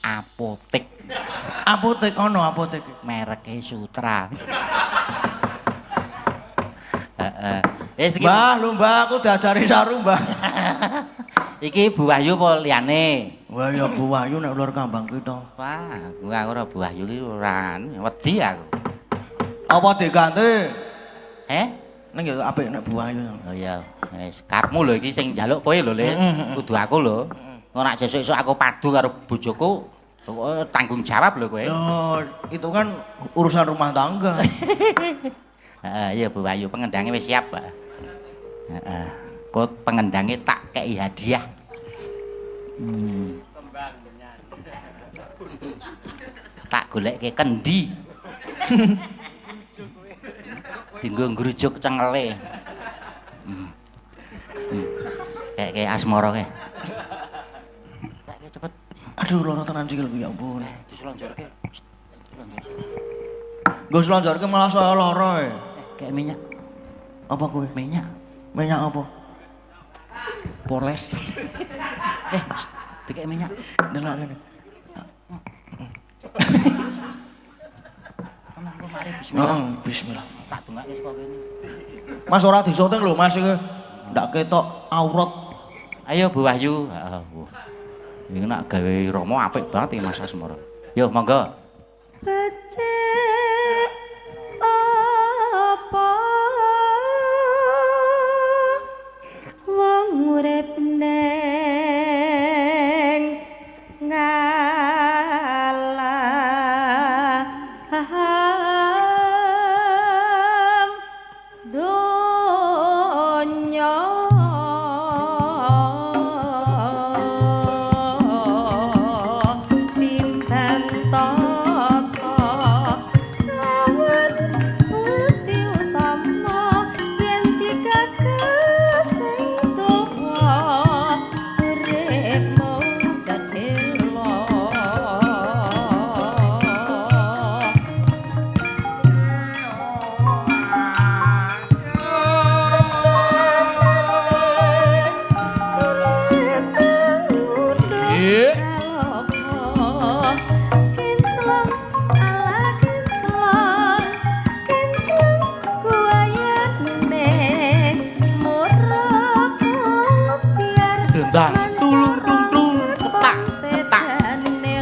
S2: Apotek.
S1: Apotek ono apotek.
S2: Mereke Sutra. Heeh. Iki
S1: Mbah, lho Mbah, aku diajari saru, Mbah.
S2: iki Bu Wahyu apa liyane?
S1: Wah ya Bu Wahyu nek ulur kambang kuwi to.
S2: Wah, aku ora Bu Wahyu ki ora wedi aku.
S1: Apa diganti?
S2: Ning
S1: ya apik nek Bu Wahyu.
S2: Oh iya, wis karepmu lho iki sing njaluk kowe lho, Le. Kudu aku lho. Nek sesuk-esuk aku padu karo bojoku, tanggung jawab lho kowe.
S1: Yo, itu kan urusan rumah tangga.
S2: Heeh, iya Bu Wahyu, pengendange wis siap, Pak. Heeh. Kok pengendange tak kei hadiah. Tak goleke kendi. Dinggo ngrujuk cengele. Kayak asmara kae. Kayak cepet.
S1: Aduh loro tenan sikil ya ampun.
S2: Diselonjorke.
S1: Nggo selonjorke malah saya lara.
S2: Kayak minyak.
S1: Apa kowe?
S2: Minyak.
S1: Minyak apa?
S2: Poles. Dikek minyak.
S1: Delok kene.
S2: Tenang kok mari bismillah.
S1: Bismillah.
S2: Tak dongake saka kene.
S1: Mas ora disoting lho Mas iki. Ndak ketok aurat.
S2: Ayo Bu Wahyu. Heeh. Iki nak gawe Rama apik banget iki Mas Asmara. Yo monggo.
S4: Becik apa wong urip neng ngalah donya bintang tata lawan putih utama yen digagas sing tuwa uripmu sedhela
S2: Dendang. Tulung tung tung petak petak.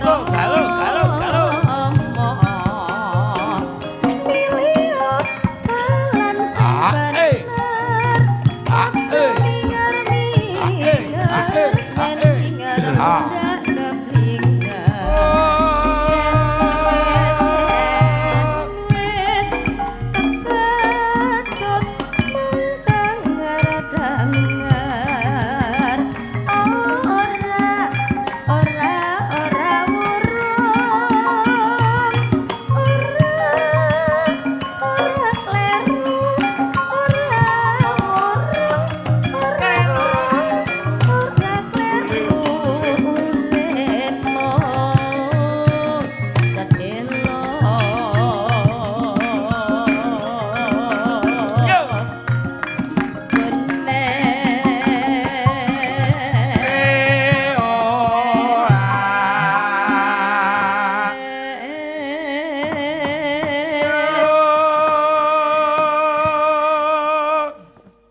S4: Galo galo galo. Milio talan sing bener. Mingar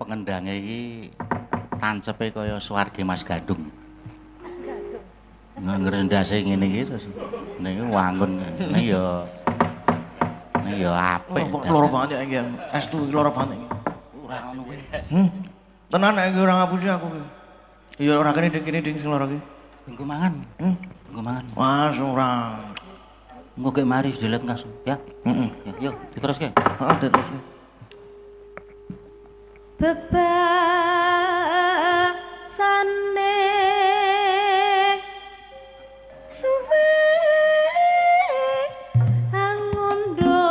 S2: Pengendange iki tancepe kaya swarge Mas Gandung. Ngangger ndase ngene iki terus niki wangun niki ya apik.
S1: Loro banget ya iki. Estu iki loro banget iki.
S2: Ora ngono kuwi.
S1: Tenan nek ora ngapusi aku iki. Ya ora kene ding sing loro iki.
S2: Engko mangan. Engko mangan.
S1: Mas ora.
S2: Engko gek mari delet ngas ya.
S1: Heeh.
S2: Ya, yo diteruske.
S1: Heeh, diteruske.
S4: bebasane suwe angondo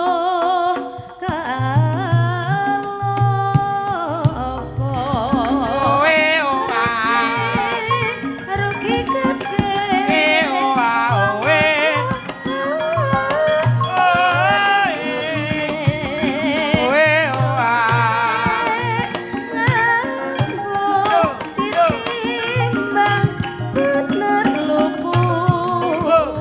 S4: kaloko
S2: Oe oa
S4: rugi gede
S2: oa oe oe oa
S4: ditimbang bener luput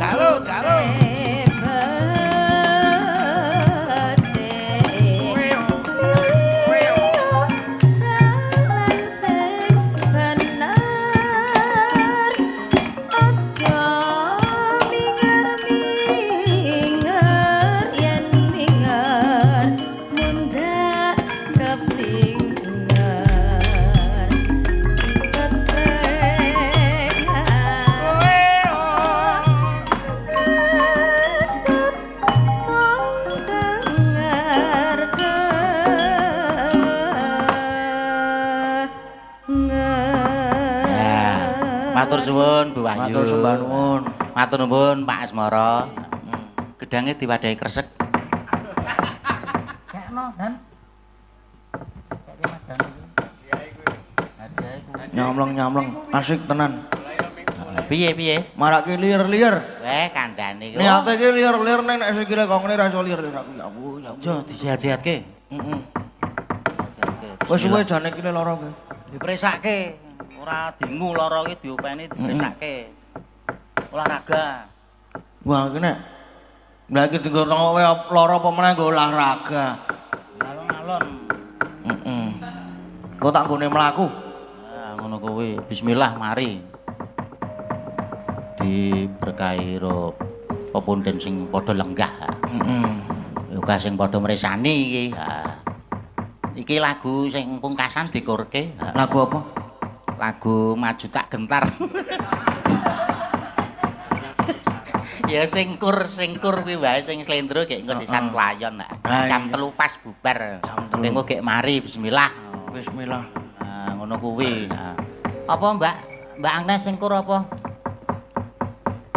S2: Matur suwun Bu Wahyu.
S1: Matur sembah nuwun.
S2: Matur nuwun Pak Asmara. Gedange diwadahi kresek. Kekno, Dan.
S1: Nyamleng asik tenan.
S2: Piye?
S1: Marake liar-liar.
S2: Kandhane iki.
S1: Niate iki liar-liar ning nek sikile kongene ra iso liar-liar aku ya ampun.
S2: Yo disehat-sehatke.
S1: Heeh. Wis suwe jane kile lara kowe.
S2: Dipresake. Ora dingu lara iki diopeni dipresake. Olahraga.
S1: Wah iki nek lha iki dienggo kowe lara apa meneh nggo olahraga.
S2: Alon-alon.
S1: Heeh. Kok tak nggone mlaku.
S2: Ngono kuwi. Bismillah mari. Diberkahi ro pepunden sing padha lenggah.
S1: Heeh.
S2: Uga sing padha mresani iki. Iki lagu sing pungkasan dikurke.
S1: Lagu apa?
S2: Lagu Maju Tak Gentar. Ya singkur kuwi wae sing slendro gek engko sisan playon. Jam 3 pas bubar. Engko gek mari bismillah.
S1: Bismillah.
S2: Ngono kuwi. Apa Mbak Agnes singkur apa?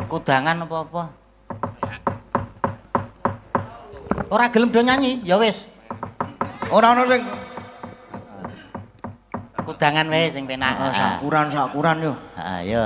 S2: Kudangan apa-apa? Ora gelem do nyanyi, ya wis.
S1: Ora ono sing
S2: Kudangan wae sing penak.
S1: sakuran yo.
S2: Heeh, yo.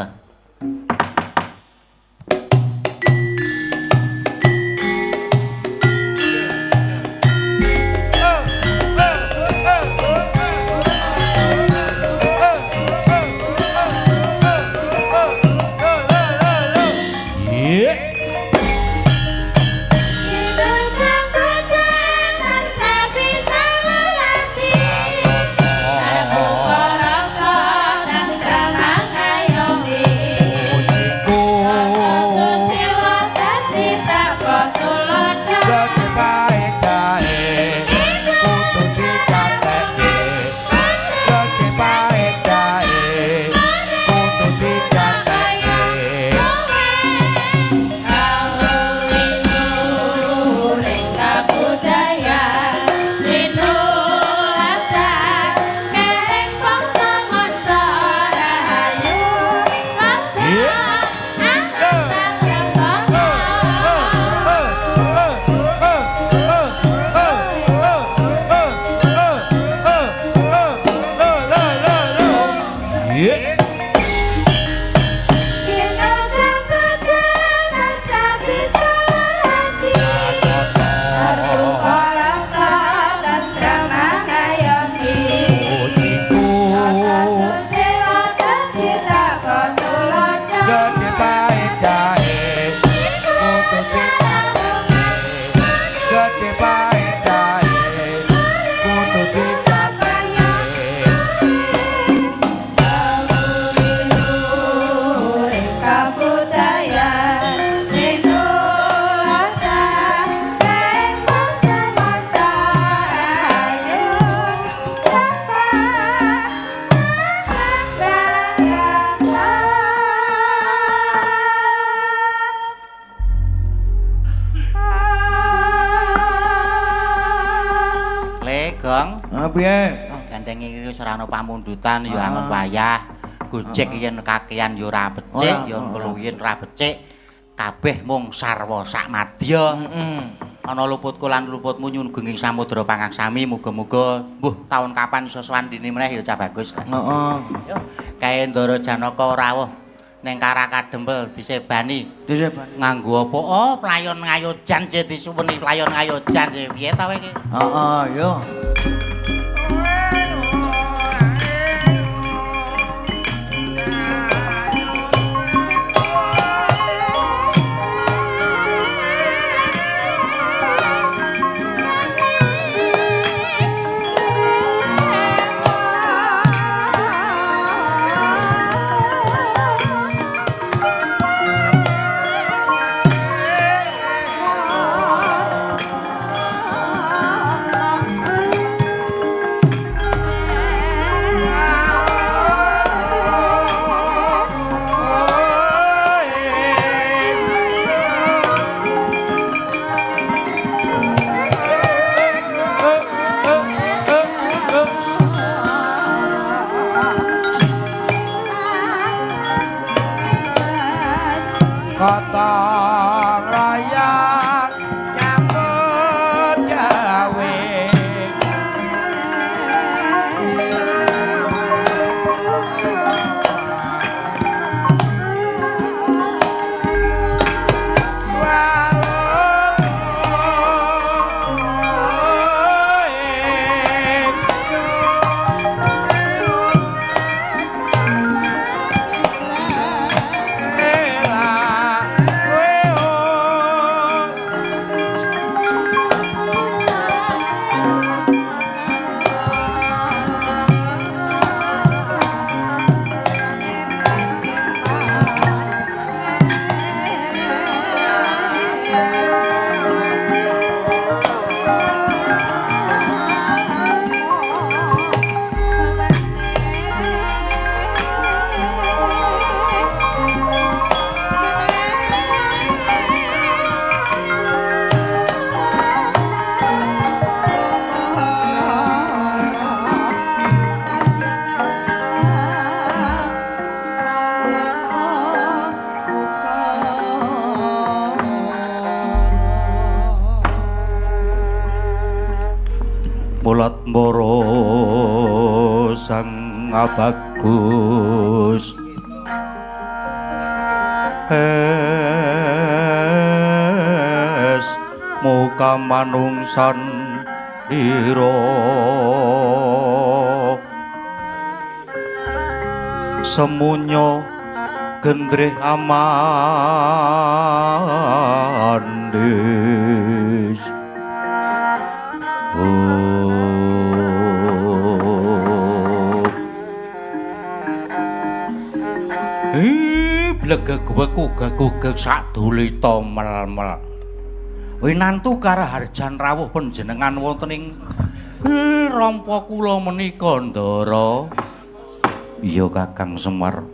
S1: Piye?
S2: Gandeng iki wis ora ana pamundutan ya angon wayah. Gojek yen kakean ya ora becik, ya keluyen ora becik. Kabeh mung sarwa sakmadya. Ana luputku lan luputmu nyuwun gunging samudra pangaksami muga-muga mbuh taun kapan iso swandine meneh ya cah bagus.
S1: Heeh.
S2: Yo, kae Ndara Janaka rawuh ning Karakadempel disebani.
S1: Disebani.
S2: Nganggo apa? Oh, playon ngayojan disuwuni playon ngayojan piye ta kowe iki?
S1: Heeh, yo.
S2: sang bagus es muka manungsan ira semunyo gendrih amandis blegeg-gugeg sadulita mel-mel. Winantu Karaharjan rawuh panjenengan wonten ing rampa kula menika Ndara. Iya Kakang Semar.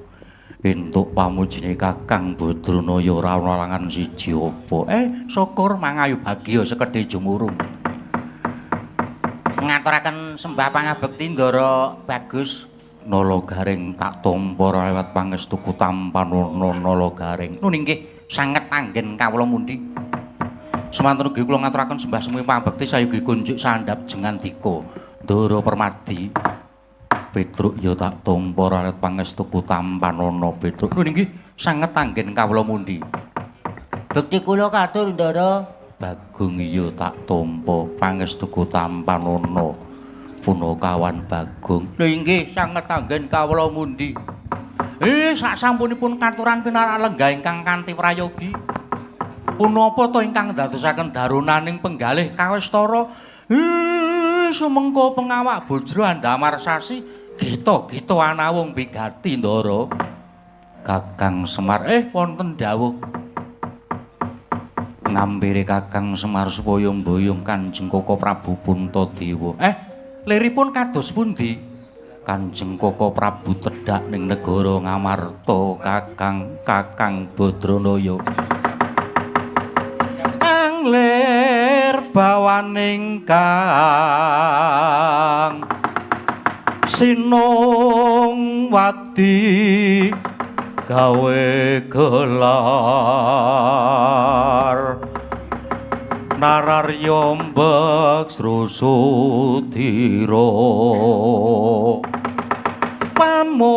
S2: Entuk pamujine Kakang Badranaya ora ana langan siji apa. Syukur mangayu bagya sekedhe jumurung. Ngaturaken sembah pangabekti Ndara Bagus. Nala garing tak tampa lewat pangestuku tampanana nala garing. Nun inggih sanget anggen kawula mundi. Semanten ugi kula ngaturaken sembah semi pangabekti sayugi kunjuk sandhap jengandika Ndara Permadi. Petruk ya tak tampa lewat pangestuku tampanana Petruk. Nun inggih sanget anggen kawula mundi. Bekti kula katur Ndara Bagong ya tak tampa pangestuku tampanana Punakawan Bagong. Lha inggih sanget anggen kawula mundi. Sak sampunipun katuran pinarak lenggah ingkang kanthi prayogi. Punapa to ingkang dadosaken darunaning penggalih kawistara? Sumengko pengawak Bojro Andamar Sasi gita-gita anawung pigati Ndara. Kakang Semar wonten dawuh. Ngampiri Kakang Semar supaya mboyong Kanjeng Koko Prabu Puntadewa. Liripun kados pundi? Kanjeng Koko Prabu tedhak ning negara Ngamarta Kakang Badranaya. Anglir bawaning kang sinung wadi gawe gelar Nararya mbek Srusudira pamuk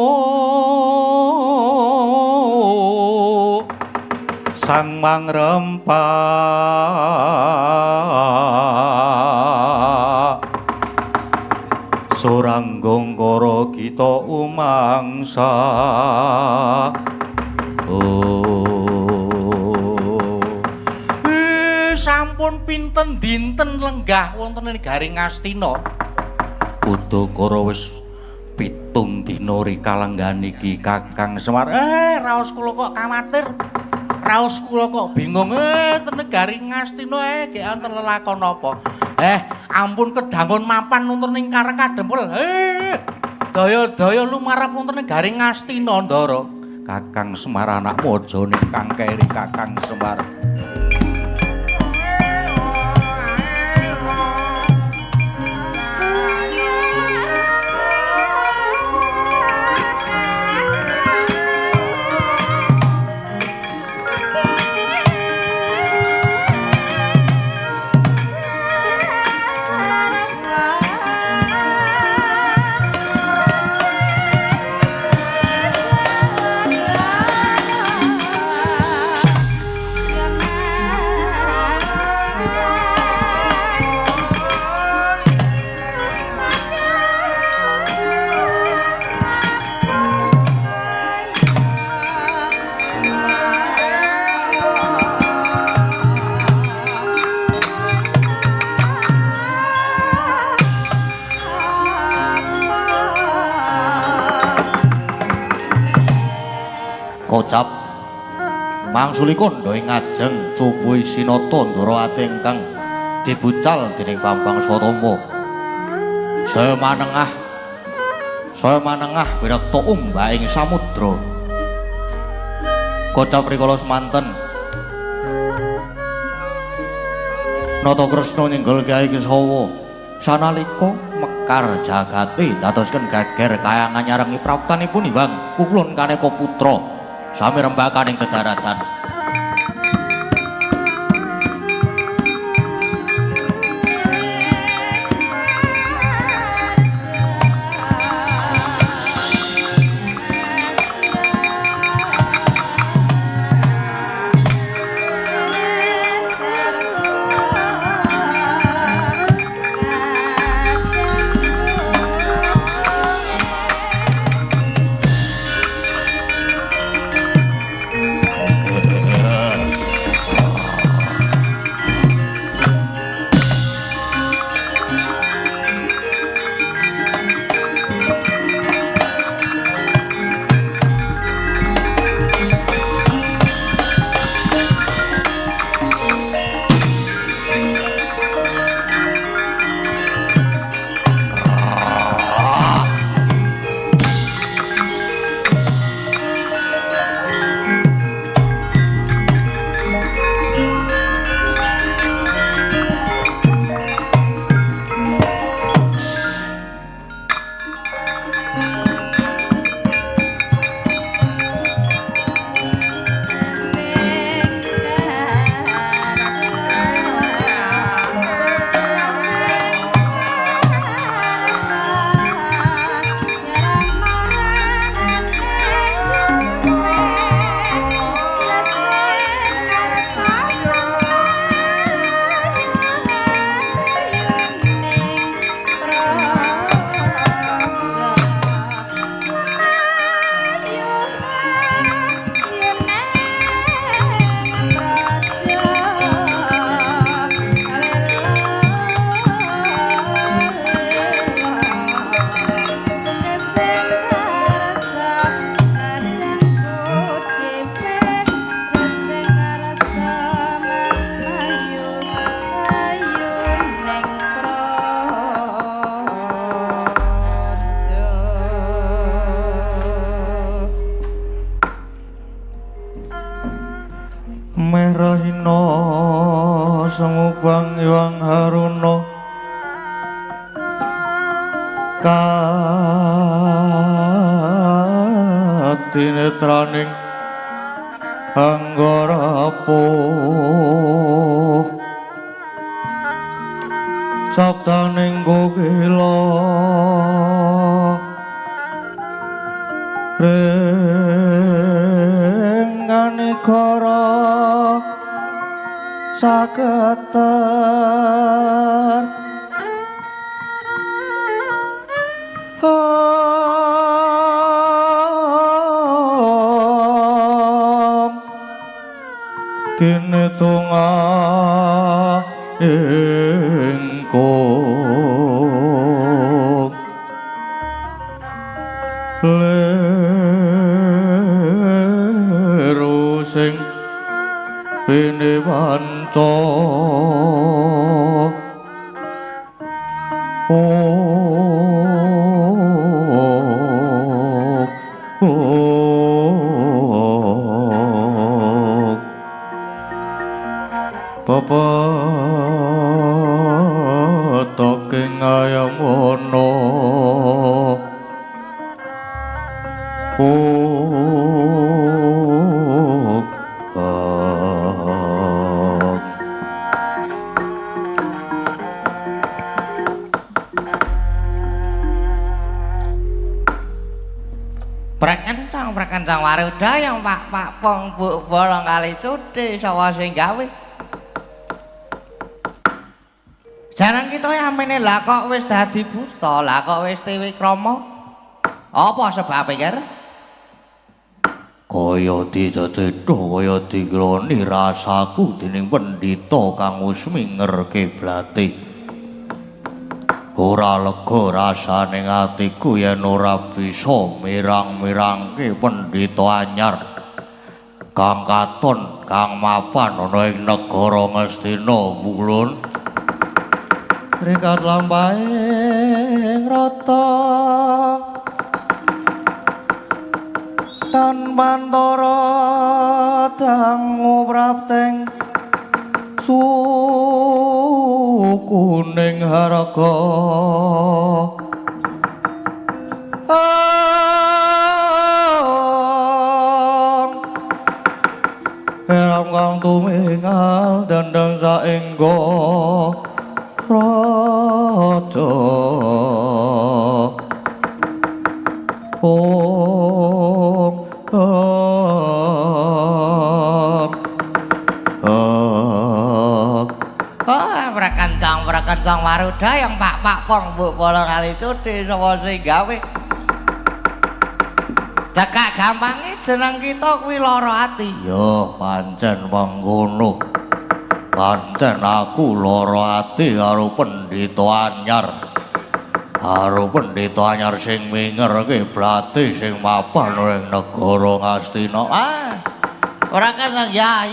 S2: sang mangrempah Suranggangkara kita umangsa sampun pinten dinten lenggah wonten ing Garing Astina. Udakara wis 7 dina rikalengan iki Kakang Semar. Raos kula kok kuwatir. Raos kula kok bingung ten Garing Astina gek wonten lelakon apa. Ampun kedangun mapan wonten ing Karang Kadempel. Daya-daya lumarap wonten ing Garing Astina Ndara. Kakang Semar anak mojo ning Kang Keri Kakang Semar. Kocap mangsuli kondo ing ngajeng cupuhi sinata Ndara ati ingkang dibucal dening Bambang Swatama. Saya manengah wirakta umbaing samudra. Kocap rikala semanten Nata Kresna nyenggol Kyai Kesawa sanalika mekar jagate dadosken geger kayangan nyarengi praptanipun Hyang Kukulun Kaneka Putra sami rembakaning kedaratan.
S6: tinetraning anggara puh sabdaning gogila renganegara saketer kene tunga engkong leru sing bene wanca toking ayam ono
S1: Prakencang Waruda yang Pak Pong Bu bolong kali cuti sapa sing gawe. Jarang kita yamene lah kok wis dadi buta, lah kok wis tewe krama. Apa sebabe, Ger?
S6: Kaya dicecetho kaya digroni rasaku dening pendhita kang wis mingerke blate. Ora lega rasane atiku yen ora bisa mirang-mirangke pendhita anyar kang katon kang mapan ana ing negara Ngastina Wulun. Rikat lampahing rata tan mantara dangu prapteng sukuning harga Eram kang tumingal dandang saengga raja
S1: Prakencang Waruda yang Pak Pong Bu bolong kali cuti sapa sing gawe. Cekak gampange jeneng kita kuwi lara ati.
S6: Ya pancen mangkono. Pancen aku lara ati karo pendhita anyar. Karo pendhita anyar sing mingerke blate sing mapan ing negara Ngastina.
S1: Ora kan ya.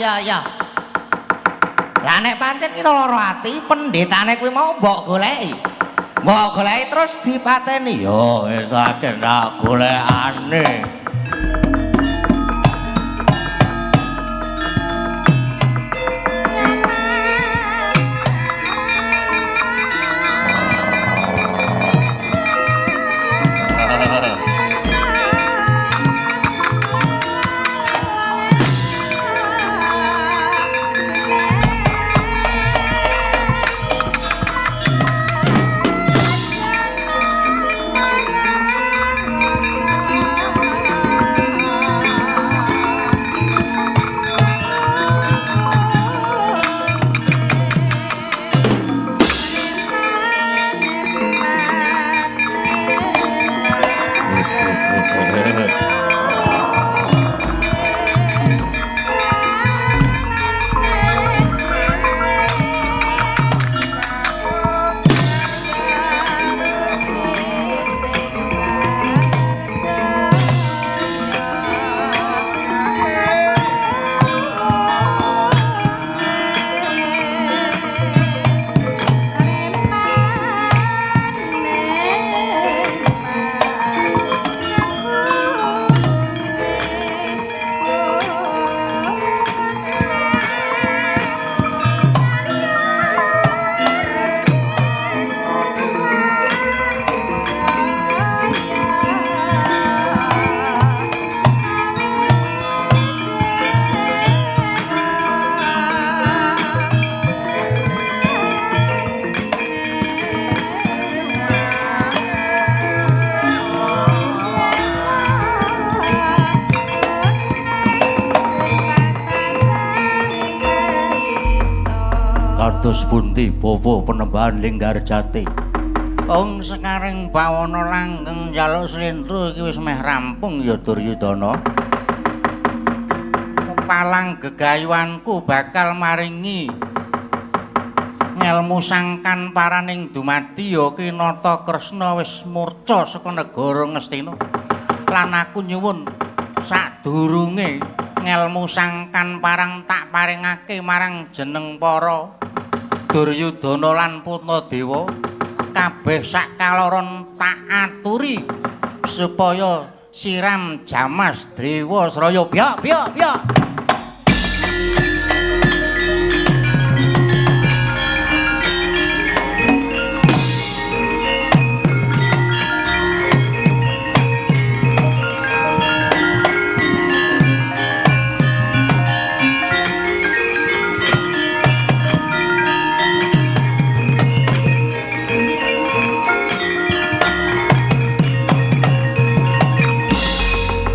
S1: Lah nek pancen kita lara ati, pendhetane kuwi mau mbok goleki. Mbok goleki terus dipateni.
S6: Ya wis akeh ndak golekane. Kados pundi Bapak Penembahan Linggarjati?
S2: Wong sekarang bawana langgeng njaluk slendro iki wis meh rampung ya Duryudana. Palang gegayuanku bakal maringi ngelmu sangkan paraning dumadi ya Kinata Kresna wis murca saka negara Ngastina. Lan aku nyuwun sadurunge ngelmu sangkan parang tak paringake marang jeneng para Duryudana lan Puntadewa. Kabeh sak kaloron tak aturi supaya siram Jamas Drewa Sraya biak.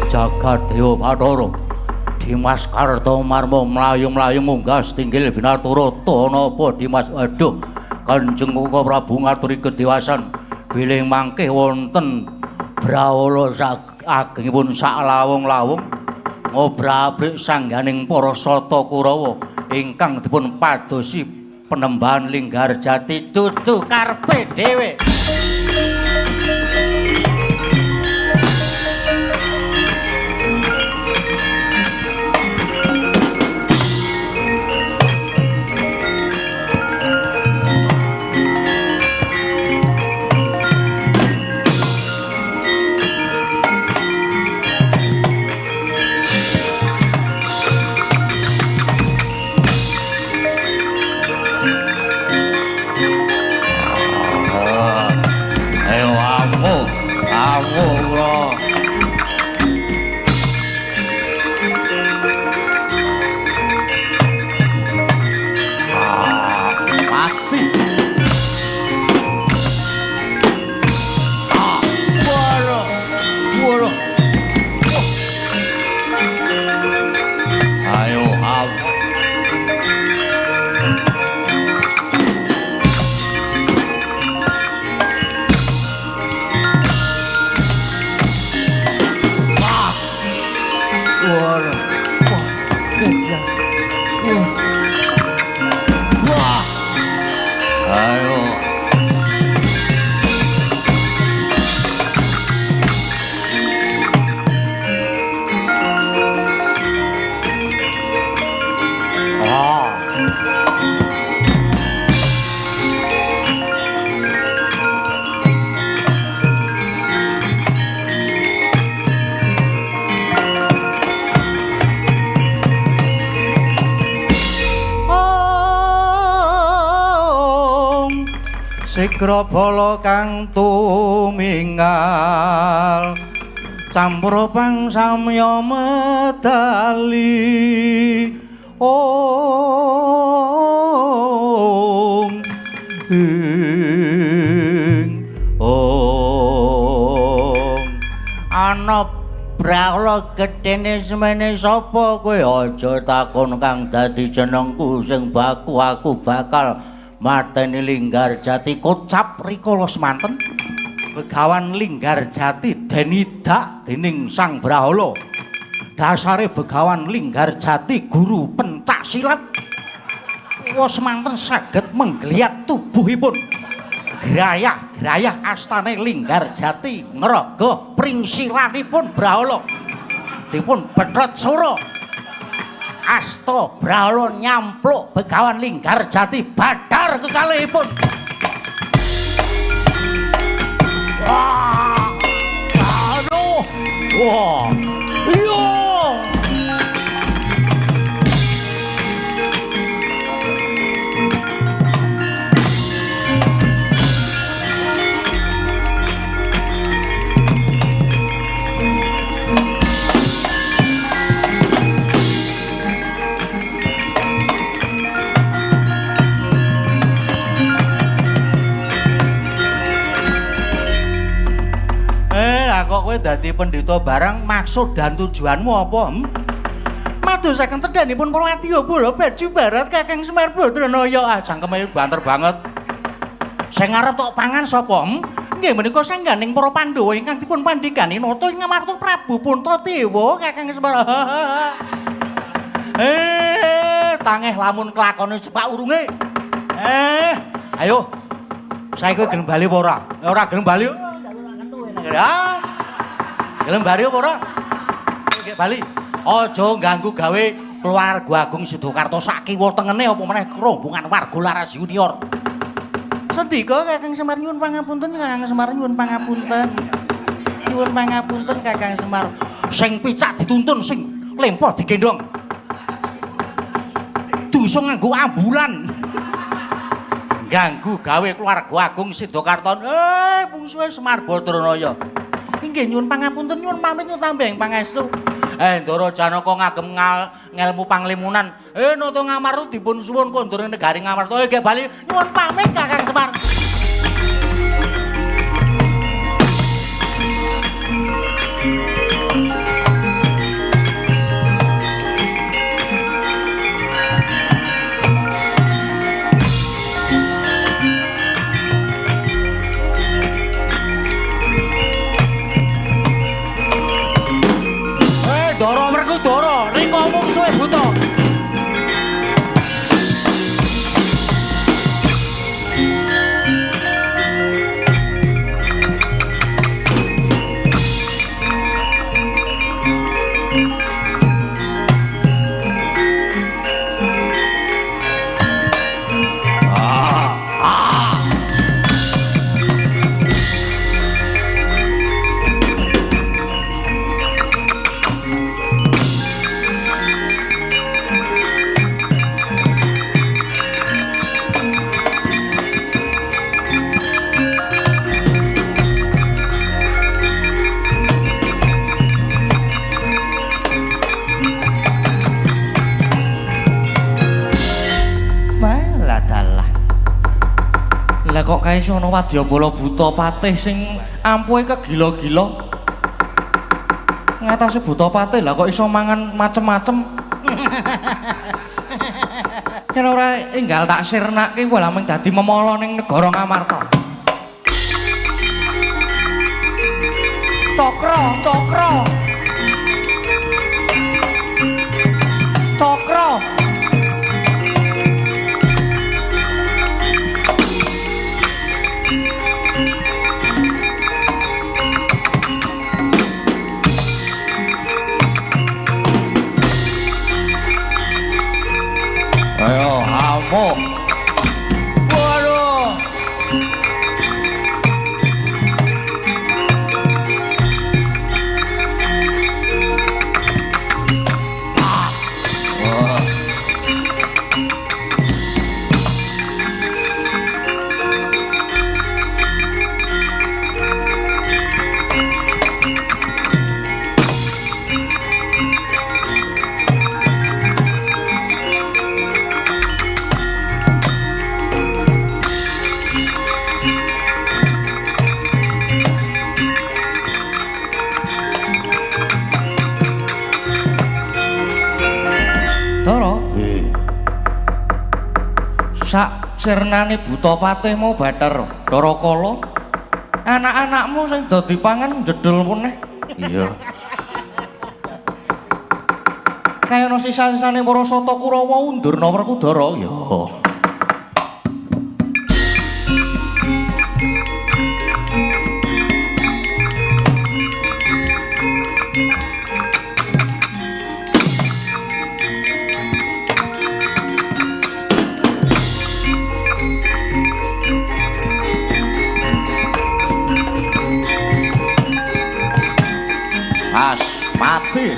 S6: Jagadéwa Bathara Dimas Kartamarma mlayu-mlayu munggah setinggil binatura tanapa Dimas aduh Kanjeng Koko Prabu ngaturi kedewasan bilih mangke wonten brawala agengipun sak lawung-lawung ngobrak-abrik sangganing para Sata Kurawa ingkang dipun padosi Penembahan Linggarjati dudu karepe dhewe.
S2: Sigrabala kang tumingal campur pangsamya medali om ana brawala gedene semene sapa kowe aja takon kang dadi jenengku sing baku aku bakal mateni Linggarjati kocap rikala semanten Begawan Linggarjati denidak dening Sang Brahala dasare Begawan Linggarjati guru pencak silat wis semanten saged menggeliat tubuhipun grayah astane Linggarjati ngraga pringsilanipun Brahala dipun bedhot sura asta Brahala nyampluk Begawan Linggarjati badar kekalihipun. Wah! Aduh! Wah! Yo! Kok kowe dadi pendhita barang maksud dan tujuanmu apa? madosaken tedhanipun para ati bola baju barat Kakang Semar Badranaya. Ah cangkeme banter banget. Sing arep tok pangan sapa? Nggih menika sangganing para Pandhawa ingkang dipun pandhegani nata ing ngamarta Prabu Puntadewa Kakang Semar. Tangeh lamun kelakone cepak urunge. Ayo. Saiki kowe gelem bali apa ora? Ora gelem bali. Ya. Gelem bali apa ora? Nggih bali. Aja ganggu gawe keluarga Agung Sidokarto sak kiwa tengene apa meneh rombongan warga Laras Junior. Sendika Kakang Semar nyuwun pangapunten, Kakang Semar nyuwun pangapunten. Nyuwun pangapunten Kakang Semar. Sing picak dituntun, sing lempoh digendong. Dosa nganggo ambulan. Ganggu gawe keluarga Agung Sidokarto. Bungsuhe Semar Badranaya. Inggih nyuwun pangapunten, nyuwun pamit nyuwun tambeng pangestu. Ndara Janaka ngagem ngelmu panglimunan. Nata Ngamarta dipun suwun kondur negari Ngamarta. Nggih bali nyuwun pamit Kakang Semar. Dara Werkudara, rika mungsuhe buta. Lah kok kae sono Wadyabala buta patih sing ampuhe kegila-gila. Ngatasi buta patih lah kok iso mangan macem-macem. Kan ora enggal tak sirnake kuwi lah mung dadi memala ning negara Ngamarta. Cokro, cokro. Cokro.
S6: Ayo, hamu.
S1: Waduh.
S6: Dara, sak sirnane buta patihmu bater Darakala. Anak-anakmu sing dadi pangan jedul meneh.
S2: Iya.
S6: Kaya ana sisa-sisane Warasata Kurawa undurna Werkudara. Ya.
S2: As mati.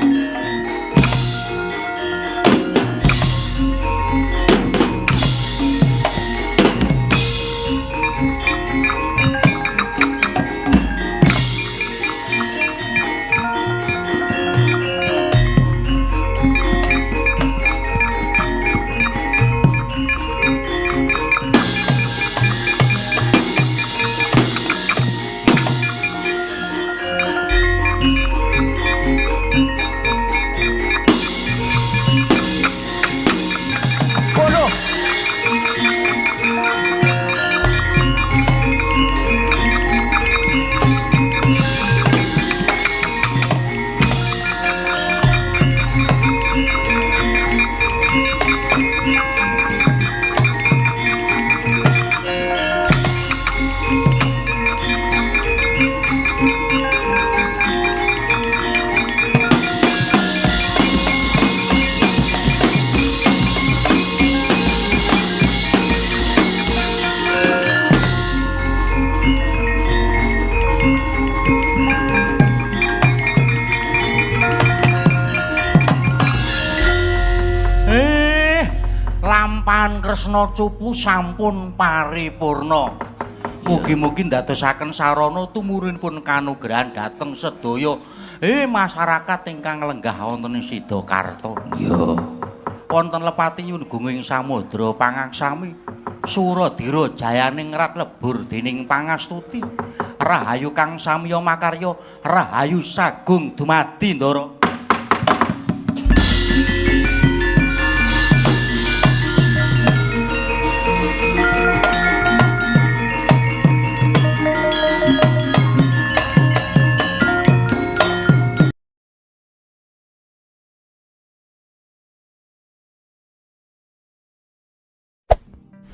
S2: Papan Kresna Cupu sampun paripurna. Mugi-mugi ndadosaken sarana tumurinipun kanugrahan dhateng sedaya masyarakat ingkang lenggah wonten ing Sidakarta.
S6: Iya.
S2: Wonten lepatipun gunging samudra pangaksami Suradira jayaning rat lebur dening pangastuti. Rahayu kang samiya makarya, rahayu sagung dumadi ndara.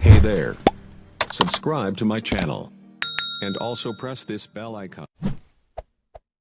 S7: Hey there. Subscribe to my channel. And also press this bell icon.